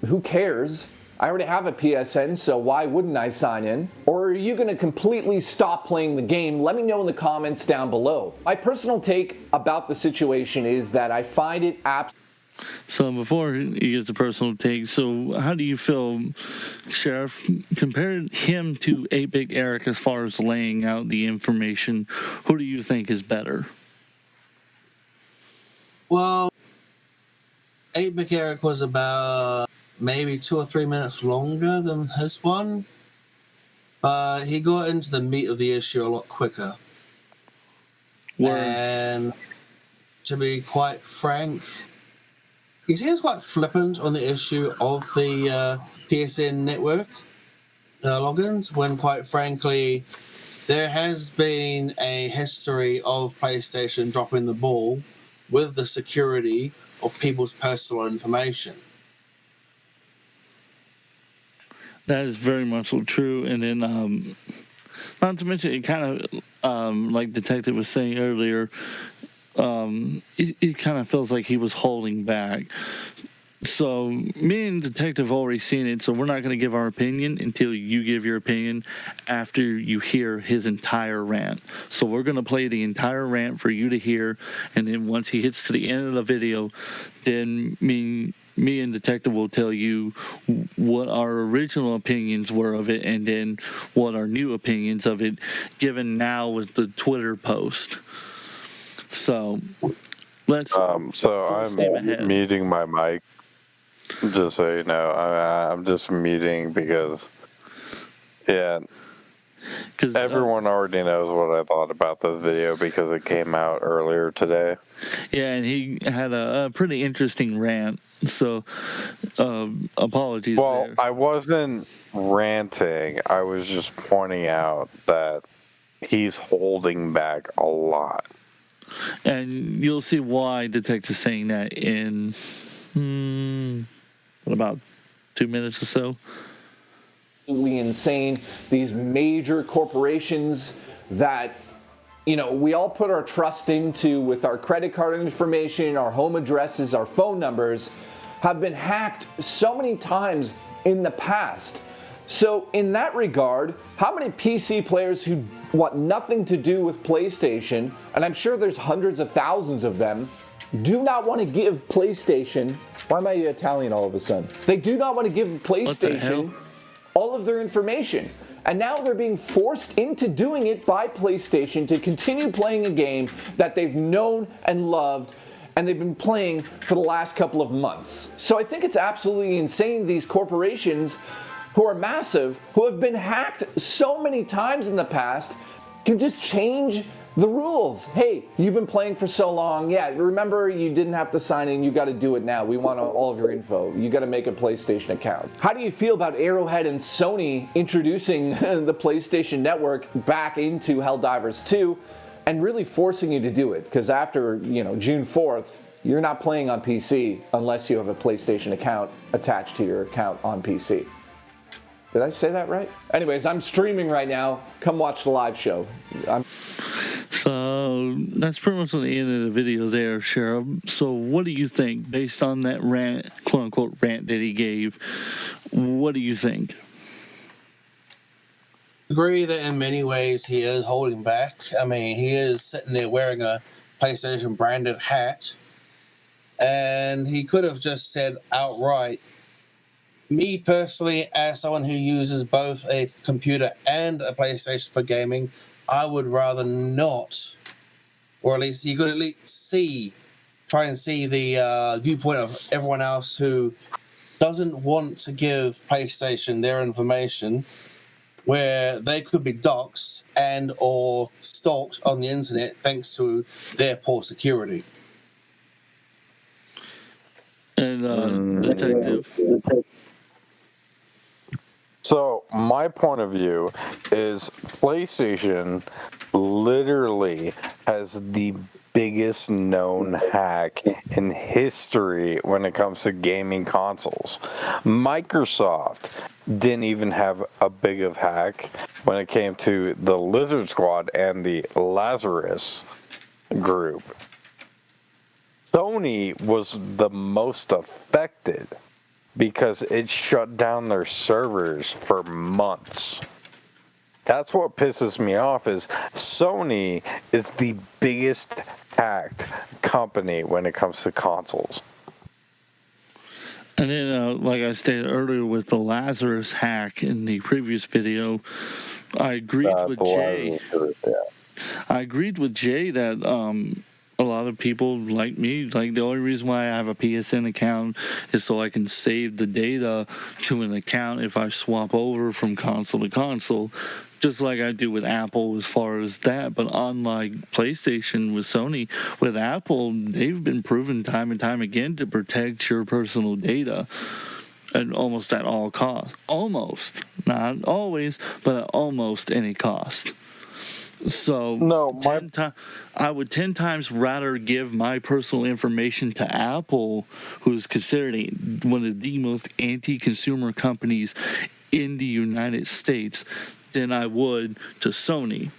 who cares? I already have a PSN, so why wouldn't I sign in? Or are you going to completely stop playing the game? Let me know in the comments down below. My personal take about the situation is that I find it absolutely... So before he gets a personal take, so how do you feel, Sheriff, compare him to 8-Bit Eric as far as laying out the information? Who do you think is better? Well, 8-Bit Eric was about maybe 2 or 3 minutes longer than his one, but he got into the meat of the issue a lot quicker. And to be quite frank, he seems quite flippant on the issue of the PSN network logins, when quite frankly, there has been a history of PlayStation dropping the ball with the security of people's personal information. That is very much so true. And then, not to mention, it kind of, like Detective was saying earlier, it kind of feels like he was holding back. So me and Detective already seen it, so we're not going to give our opinion until you give your opinion after you hear his entire rant. So we're going to play the entire rant for you to hear, and then once he hits to the end of the video, then me and Detective will tell you what our original opinions were of it, and then what our new opinions of it, given now with the Twitter post. So let's. So I'm muting my mic. Just so you know, I'm just muting because, yeah, everyone already knows what I thought about this video because it came out earlier today. Yeah, and he had a pretty interesting rant. So, apologies. Well, there. I wasn't ranting. I was just pointing out that he's holding back a lot. And you'll see why Detective's saying that in about 2 minutes or so. Absolutely insane. These major corporations that, you know, we all put our trust into with our credit card information, our home addresses, our phone numbers, have been hacked so many times in the past. So in that regard, how many PC players who want nothing to do with PlayStation, and I'm sure there's hundreds of thousands of them, do not want to give PlayStation, why am I Italian all of a sudden? They do not want to give PlayStation all of their information. And now they're being forced into doing it by PlayStation to continue playing a game that they've known and loved and they've been playing for the last couple of months. So I think it's absolutely insane, these corporations who are massive, who have been hacked so many times in the past, can just change the rules. Hey, you've been playing for so long. Yeah, remember you didn't have to sign in. You got to do it now. We want all of your info. You got to make a PlayStation account. How do you feel about Arrowhead and Sony introducing the PlayStation Network back into Helldivers 2 and really forcing you to do it? Because after, June 4th, you're not playing on PC unless you have a PlayStation account attached to your account on PC. Did I say that right? Anyways, I'm streaming right now. Come watch the live show. So that's pretty much the end of the video there, Sheriff. So what do you think, based on that rant, quote-unquote rant that he gave, what do you think? Agree that in many ways he is holding back. I mean, he is sitting there wearing a PlayStation branded hat, and he could have just said outright, me personally, as someone who uses both a computer and a PlayStation for gaming, I would rather not, or at least you could at least try and see the viewpoint of everyone else who doesn't want to give PlayStation their information, where they could be doxxed and or stalked on the internet thanks to their poor security. And Detective. So my point of view is PlayStation literally has the biggest known hack in history when it comes to gaming consoles. Microsoft didn't even have a big of hack when it came to the Lizard Squad and the Lazarus group. Sony was the most affected because it shut down their servers for months. That's what pisses me off, is Sony is the biggest hacked company when it comes to consoles. And then, like I stated earlier with the Lazarus hack in the previous video, I agreed with Jay. I agreed with Jay that a lot of people like me, like the only reason why I have a PSN account is so I can save the data to an account if I swap over from console to console, just like I do with Apple as far as that. But unlike PlayStation with Sony, with Apple, they've been proven time and time again to protect your personal data at almost at all costs. Almost. Not always, but at almost any cost. So I would 10 times rather give my personal information to Apple, who's considered one of the most anti-consumer companies in the United States, than I would to Sony.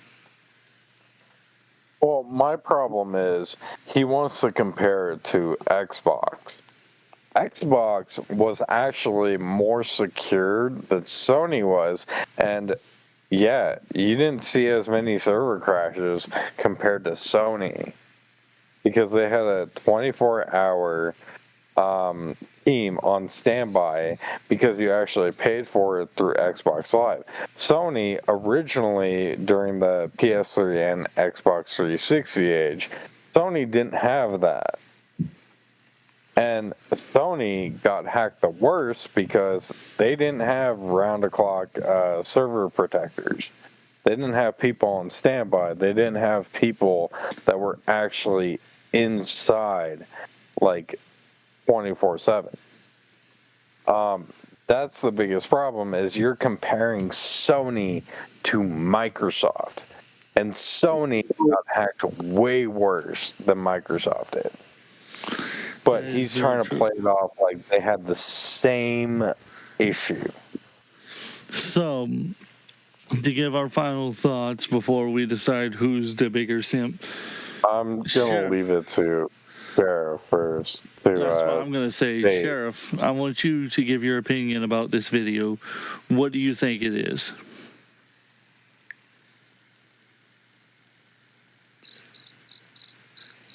Well, my problem is he wants to compare it to Xbox. Xbox was actually more secured than Sony was, and yeah, you didn't see as many server crashes compared to Sony because they had a 24-hour team on standby because you actually paid for it through Xbox Live. Sony originally, during the PS3 and Xbox 360 age, Sony didn't have that. And Sony got hacked the worst because they didn't have round-the-clock server protectors. They didn't have people on standby. They didn't have people that were actually inside, like, 24/7. That's the biggest problem, is you're comparing Sony to Microsoft. And Sony got hacked way worse than Microsoft did. But he's trying to play it off like they had the same issue. So, to give our final thoughts before we decide who's the bigger simp, I'm going to leave it to Sheriff first. That's what I'm going to say. Sheriff, I want you to give your opinion about this video. What do you think it is?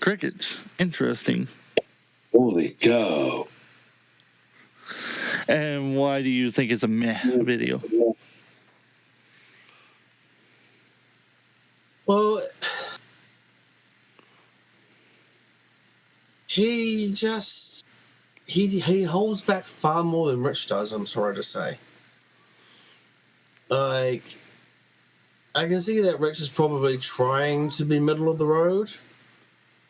Crickets. Interesting. Holy cow. And why do you think it's a meh video? Well, he holds back far more than Rich does, I'm sorry to say. Like, I can see that Rich is probably trying to be middle of the road,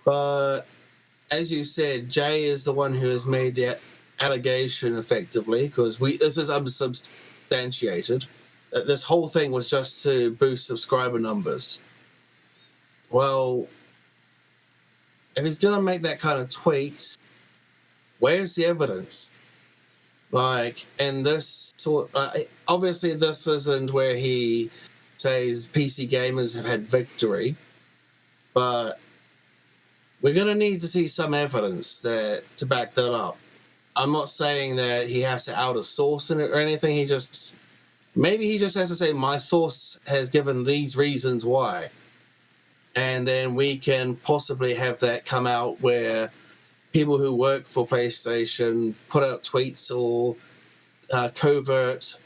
but as you said, Jay is the one who has made the allegation effectively, because this is unsubstantiated. This whole thing was just to boost subscriber numbers. Well, if he's going to make that kind of tweet, where's the evidence? Like, in this sort, obviously this isn't where he says PC gamers have had victory, but we're going to need to see some evidence to back that up. I'm not saying that he has to out a source in it or anything. Maybe he just has to say, my source has given these reasons why. And then we can possibly have that come out where people who work for PlayStation put out tweets or covert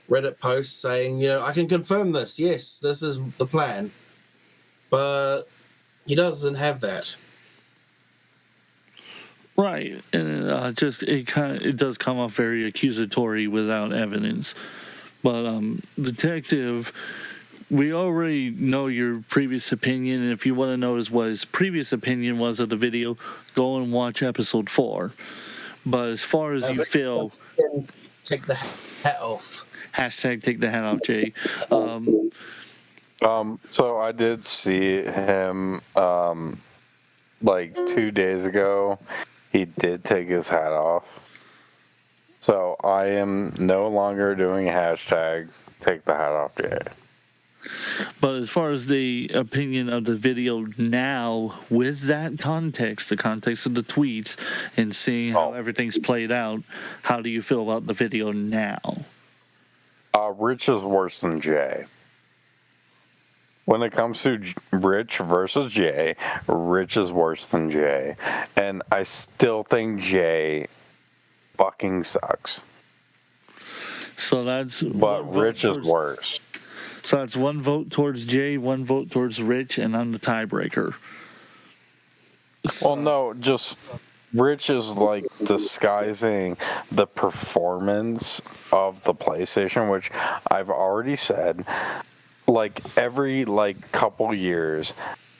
Reddit posts saying, I can confirm this. Yes, this is the plan. But he doesn't have that. Right, and it does come off very accusatory without evidence. But Detective, we already know your previous opinion, and if you want to know what his previous opinion was of the video, go and watch episode 4. But as far as you feel, take the hat off. Hashtag take the hat off, Jay. So I did see him like 2 days ago. He did take his hat off. So I am no longer doing hashtag take the hat off, Jay. But as far as the opinion of the video now, with that context, the context of the tweets, and seeing how everything's played out, how do you feel about the video now? Rich is worse than Jay. When it comes to Rich versus Jay, Rich is worse than Jay. And I still think Jay fucking sucks. So But Rich is worse. So that's 1 vote towards Jay, 1 vote towards Rich, and I'm the tiebreaker. Well, no, just Rich is like disguising the performance of the PlayStation, which I've already said. Like every couple years,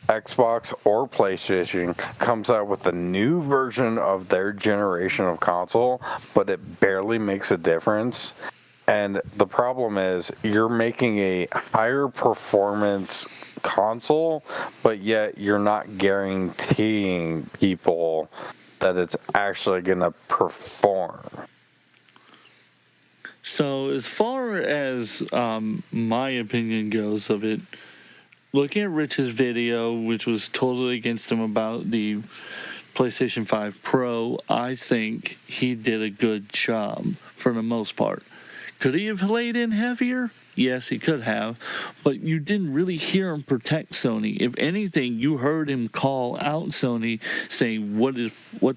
Xbox or PlayStation comes out with a new version of their generation of console, but it barely makes a difference. And the problem is you're making a higher performance console, but yet you're not guaranteeing people that it's actually going to perform. So as far as my opinion goes of it, looking at Rich's video, which was totally against him about the PlayStation 5 Pro, I think he did a good job for the most part. Could he have laid in heavier? Yes, he could have, but you didn't really hear him protect Sony. If anything, you heard him call out Sony, saying, what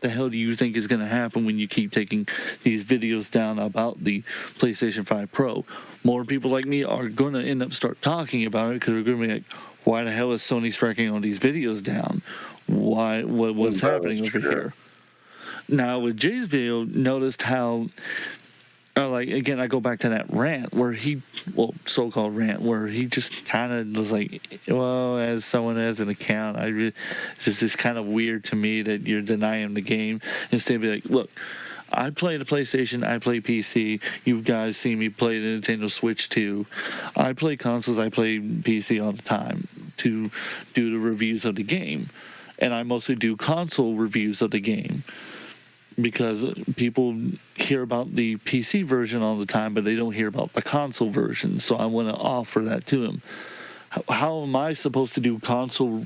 the hell do you think is going to happen when you keep taking these videos down about the PlayStation 5 Pro? More people like me are going to end up start talking about it, because they're going to be like, why the hell is Sony striking all these videos down? What's happening over here? Now, with Jay's video, noticed how... again, I go back to that rant so-called rant, where he just kind of was like, well, as someone has an account, it's just kind of weird to me that you're denying the game. Instead of be like, look, I play the PlayStation, I play PC, you guys see me play the Nintendo Switch too. I play consoles, I play PC all the time to do the reviews of the game. And I mostly do console reviews of the game, because people hear about the PC version all the time, but they don't hear about the console version. So I want to offer that to them. How am I supposed to do console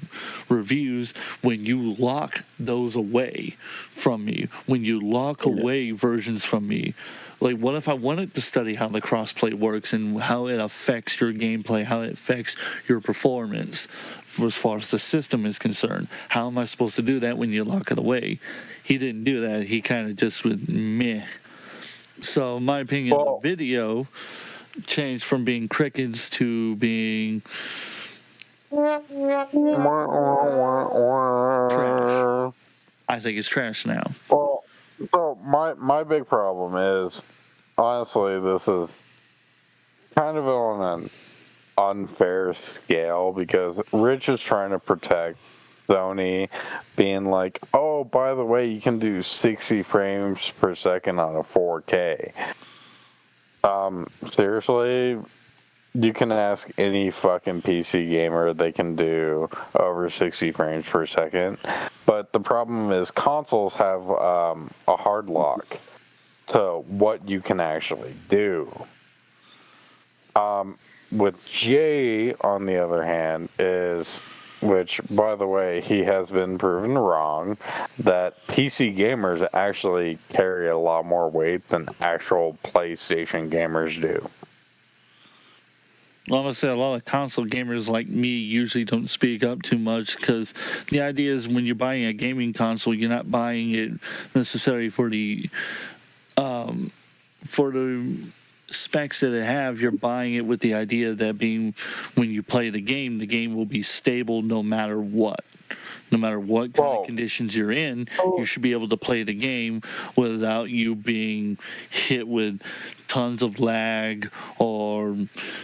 reviews when you lock those away from me? When you lock away versions from me? Like, what if I wanted to study how the crossplay works and how it affects your gameplay, how it affects your performance as far as the system is concerned? How am I supposed to do that when you lock it away? He didn't do that. He kind of just went meh. So my opinion of the video changed from being crickets to being trash. I think it's trash now. Well, so my big problem is, honestly, this is kind of on an unfair scale because Rich is trying to protect Sony, being like, oh, by the way, you can do 60 frames per second on a 4K. Seriously, you can ask any fucking PC gamer, they can do over 60 frames per second. But the problem is consoles have a hard lock to what you can actually do. With Jay, on the other hand, which, by the way, he has been proven wrong, that PC gamers actually carry a lot more weight than actual PlayStation gamers do. Well, I'm going to say a lot of console gamers like me usually don't speak up too much because the idea is when you're buying a gaming console, you're not buying it necessarily for the specs that it have. You're buying it with the idea that being when you play the game will be stable no matter what. No matter what kind of conditions you're in, you should be able to play the game without you being hit with tons of lag or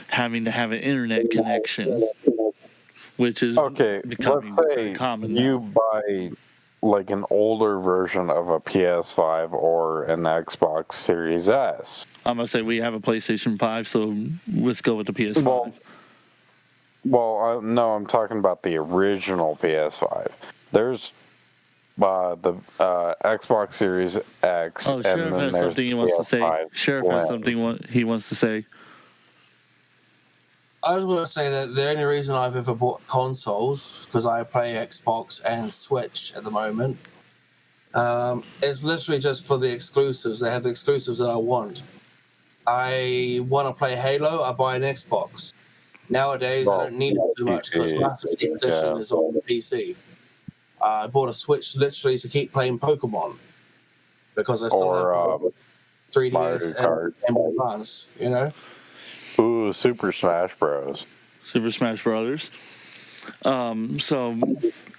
having to have an internet connection, which is becoming very common now. You buy like an older version of a PS5 or an Xbox Series S. I'm going to say we have a PlayStation 5, so let's go with the PS5. No, I'm talking about the original PS5. There's the Xbox Series X. Oh, Sheriff has something he wants to say. Sheriff has something he wants to say. I was going to say that the only reason I've ever bought consoles, because I play Xbox and Switch at the moment, it's literally just for the exclusives. They have the exclusives that I want. I want to play Halo, I buy an Xbox. Nowadays, I don't need it too much because Master Chief Edition is on the PC. I bought a Switch literally to keep playing Pokemon because I still have 3DS and Game Boy Advance, you know? Ooh, Super Smash Bros. Super Smash Brothers. So,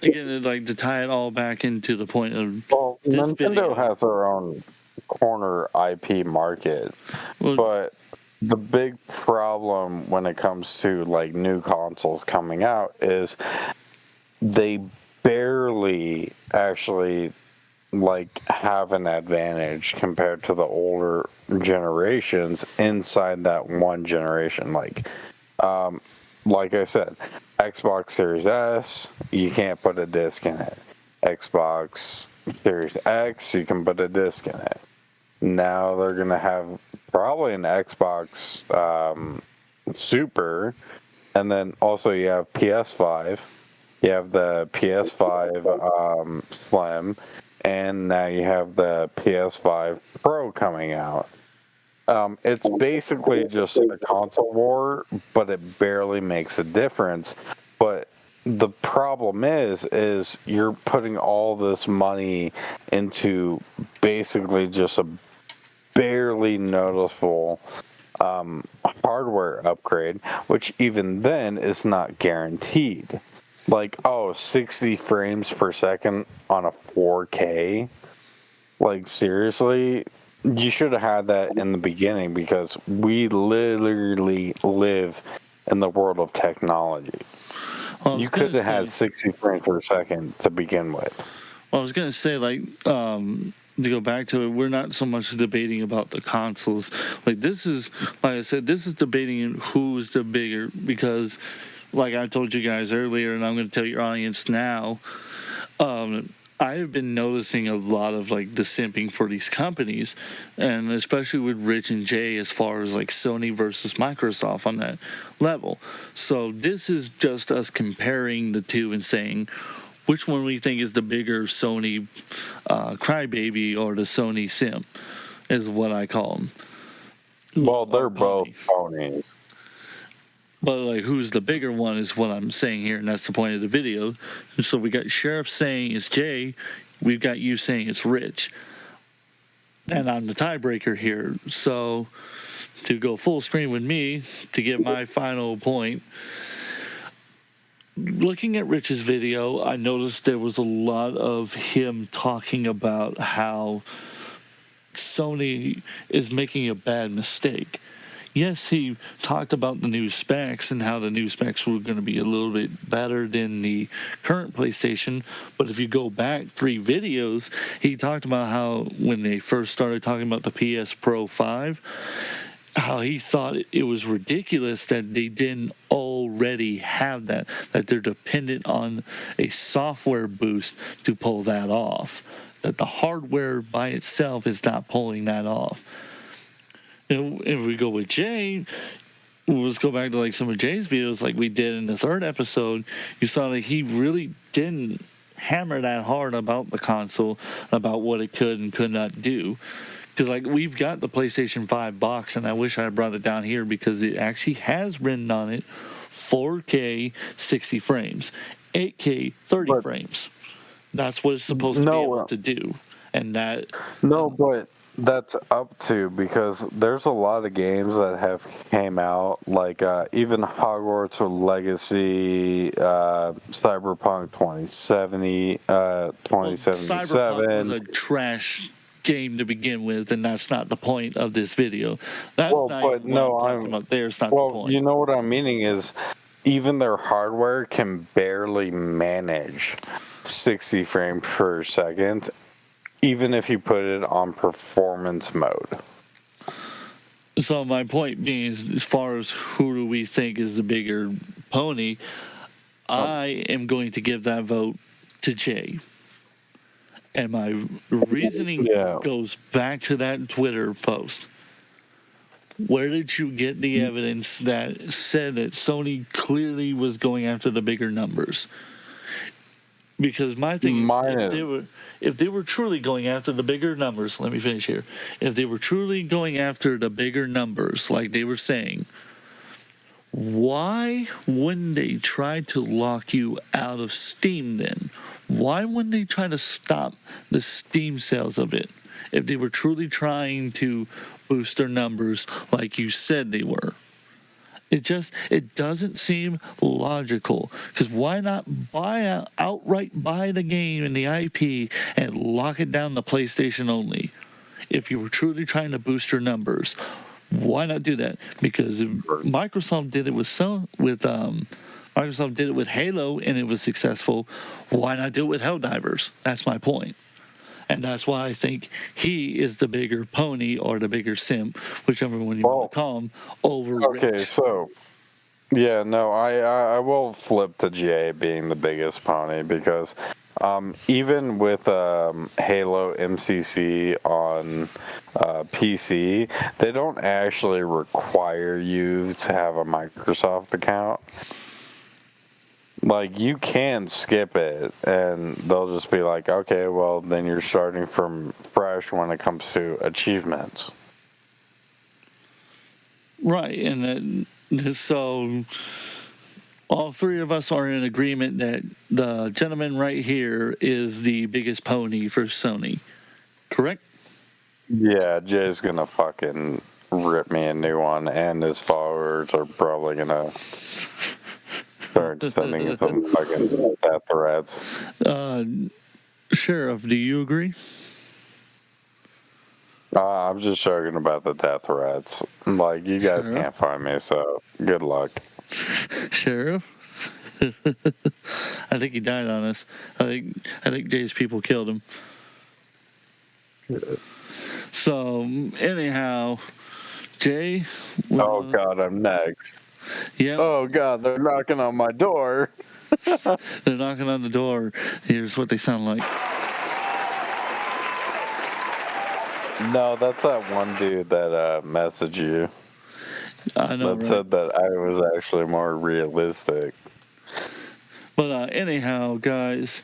again, like to tie it all back into the point of this Nintendo video. has their own corner IP market, but the big problem when it comes to like new consoles coming out is they barely actually like have an advantage compared to the older generations inside that one generation. Like I said, Xbox Series S, you can't put a disc in it. Xbox Series X, you can put a disc in it. Now they're going to have probably an Xbox Super, and then also you have PS5, you have the PS5 Slim, and now you have the PS5 Pro coming out. It's basically just a console war, but it barely makes a difference. But the problem is you're putting all this money into basically just a barely noticeable hardware upgrade, which even then is not guaranteed. Like, 60 frames per second on a 4K? Like, seriously? You should have had that in the beginning because we literally live in the world of technology. Well, you could have had 60 frames per second to begin with. Well, I was going to say, like, to go back to it, we're not so much debating about the consoles. Like, this is, like I said, this is debating who's the bigger, because, like I told you guys earlier, and I'm going to tell your audience now, I have been noticing a lot of, like, the simping for these companies, and especially with Rich and Jay as far as, like, Sony versus Microsoft on that level. So this is just us comparing the two and saying which one we think is the bigger Sony crybaby or the Sony simp is what I call them. Well, they're both ponies. But, like, who's the bigger one is what I'm saying here, and that's the point of the video. So we got Sheriff saying it's Jay. We've got you saying it's Rich. And I'm the tiebreaker here. So to go full screen with me, to give my final point, looking at Rich's video, I noticed there was a lot of him talking about how Sony is making a bad mistake. yes, he talked about the new specs and how the new specs were going to be a little bit better than the current PlayStation. But if you go back 3 videos, he talked about how when they first started talking about the PS Pro 5, how he thought it was ridiculous that they didn't already have that they're dependent on a software boost to pull that off, that the hardware by itself is not pulling that off. If we go with Jay, let's go back to like some of Jay's videos like we did in the 3rd episode. You saw that he really didn't hammer that hard about the console, about what it could and could not do. Because like we've got the PlayStation 5 box, and I wish I brought it down here because it actually has written on it 4K 60 frames, 8K 30 frames. That's what it's supposed to be able to do. And that... No, but that's up to, because there's a lot of games that have came out, like even Hogwarts Legacy, Cyberpunk 2077. Cyberpunk was a trash game to begin with, and that's not the point of this video. That's not what I'm talking about. There's not the point. You know what I'm meaning is, even their hardware can barely manage 60 frames per second, even if you put it on performance mode. So my point being is, as far as who do we think is the bigger pony, I am going to give that vote to Jay. And my reasoning goes back to that Twitter post. Where did you get the evidence that said that Sony clearly was going after the bigger numbers? Because my thing is, if they were truly going after the bigger numbers, let me finish here. If they were truly going after the bigger numbers, like they were saying, why wouldn't they try to lock you out of Steam then? Why wouldn't they try to stop the Steam sales of it if they were truly trying to boost their numbers like you said they were? It doesn't seem logical, because why not outright buy the game and the IP and lock it down to PlayStation only? If you were truly trying to boost your numbers, why not do that? Because Microsoft did it Microsoft did it with Halo and it was successful. Why not do it with Helldivers? That's my point. And that's why I think he is the bigger pony or the bigger simp, whichever one you want to call him, over Rich. So, yeah, no, I will flip to Jay being the biggest pony, because even with Halo MCC on PC, they don't actually require you to have a Microsoft account. Like, you can skip it, and they'll just be like, okay, well, then you're starting from fresh when it comes to achievements. Right, and then, so all 3 of us are in agreement that the gentleman right here is the biggest pony for Sony, correct? Yeah, Jay's gonna fucking rip me a new one, and his followers are probably gonna start sending some fucking death threats. Sheriff, do you agree? I'm just joking about the death threats. Like, you guys can't find me, so good luck. Sheriff? I think he died on us. I think Jay's people killed him. So, anyhow, Jay... Oh, God, I'm next. Yeah. Oh, God, they're knocking on my door. They're knocking on the door. Here's what they sound like. No, that's that one dude that messaged you. I know, that said that I was actually more realistic. But anyhow, guys,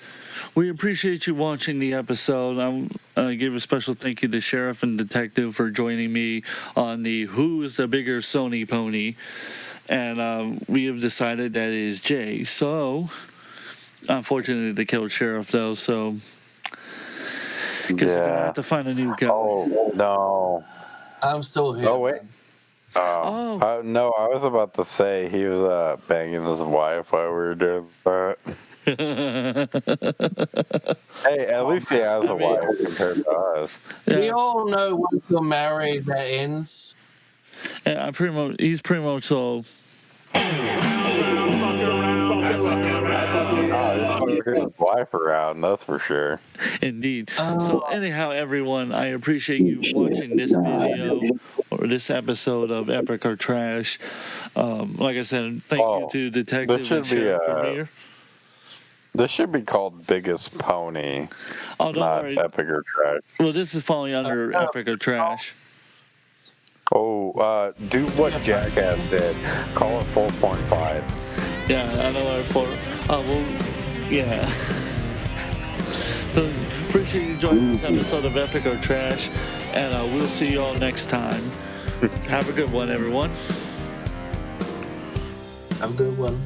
we appreciate you watching the episode. I give a special thank you to Sheriff and Detective for joining me on the Who is the Bigger Sony Pony. And we have decided that it is Jay. So, unfortunately, they killed Sheriff, though, so... Guess we're going to have to find a new guy. Oh, no. I'm still here. Oh, wait. No, I was about to say he was banging his wife while we were doing that. Hey, at least he has a wife compared to us. We all know once you're married, that ends. And he's pretty much so. His wife around, that's for sure. Indeed. So anyhow, everyone, I appreciate you watching this video or this episode of Epic or Trash. Like I said, thank you to Detective and Sheriff from here. This should be called Biggest Pony, not worry. Epic or Trash. Well, this is falling under Epic or Trash. Oh, do what Jackass said. Call it 4.5. Yeah, I know our 4. Yeah. So, appreciate you joining this episode of Epic or Trash, and we'll see you all next time. Have a good one, everyone. Have a good one.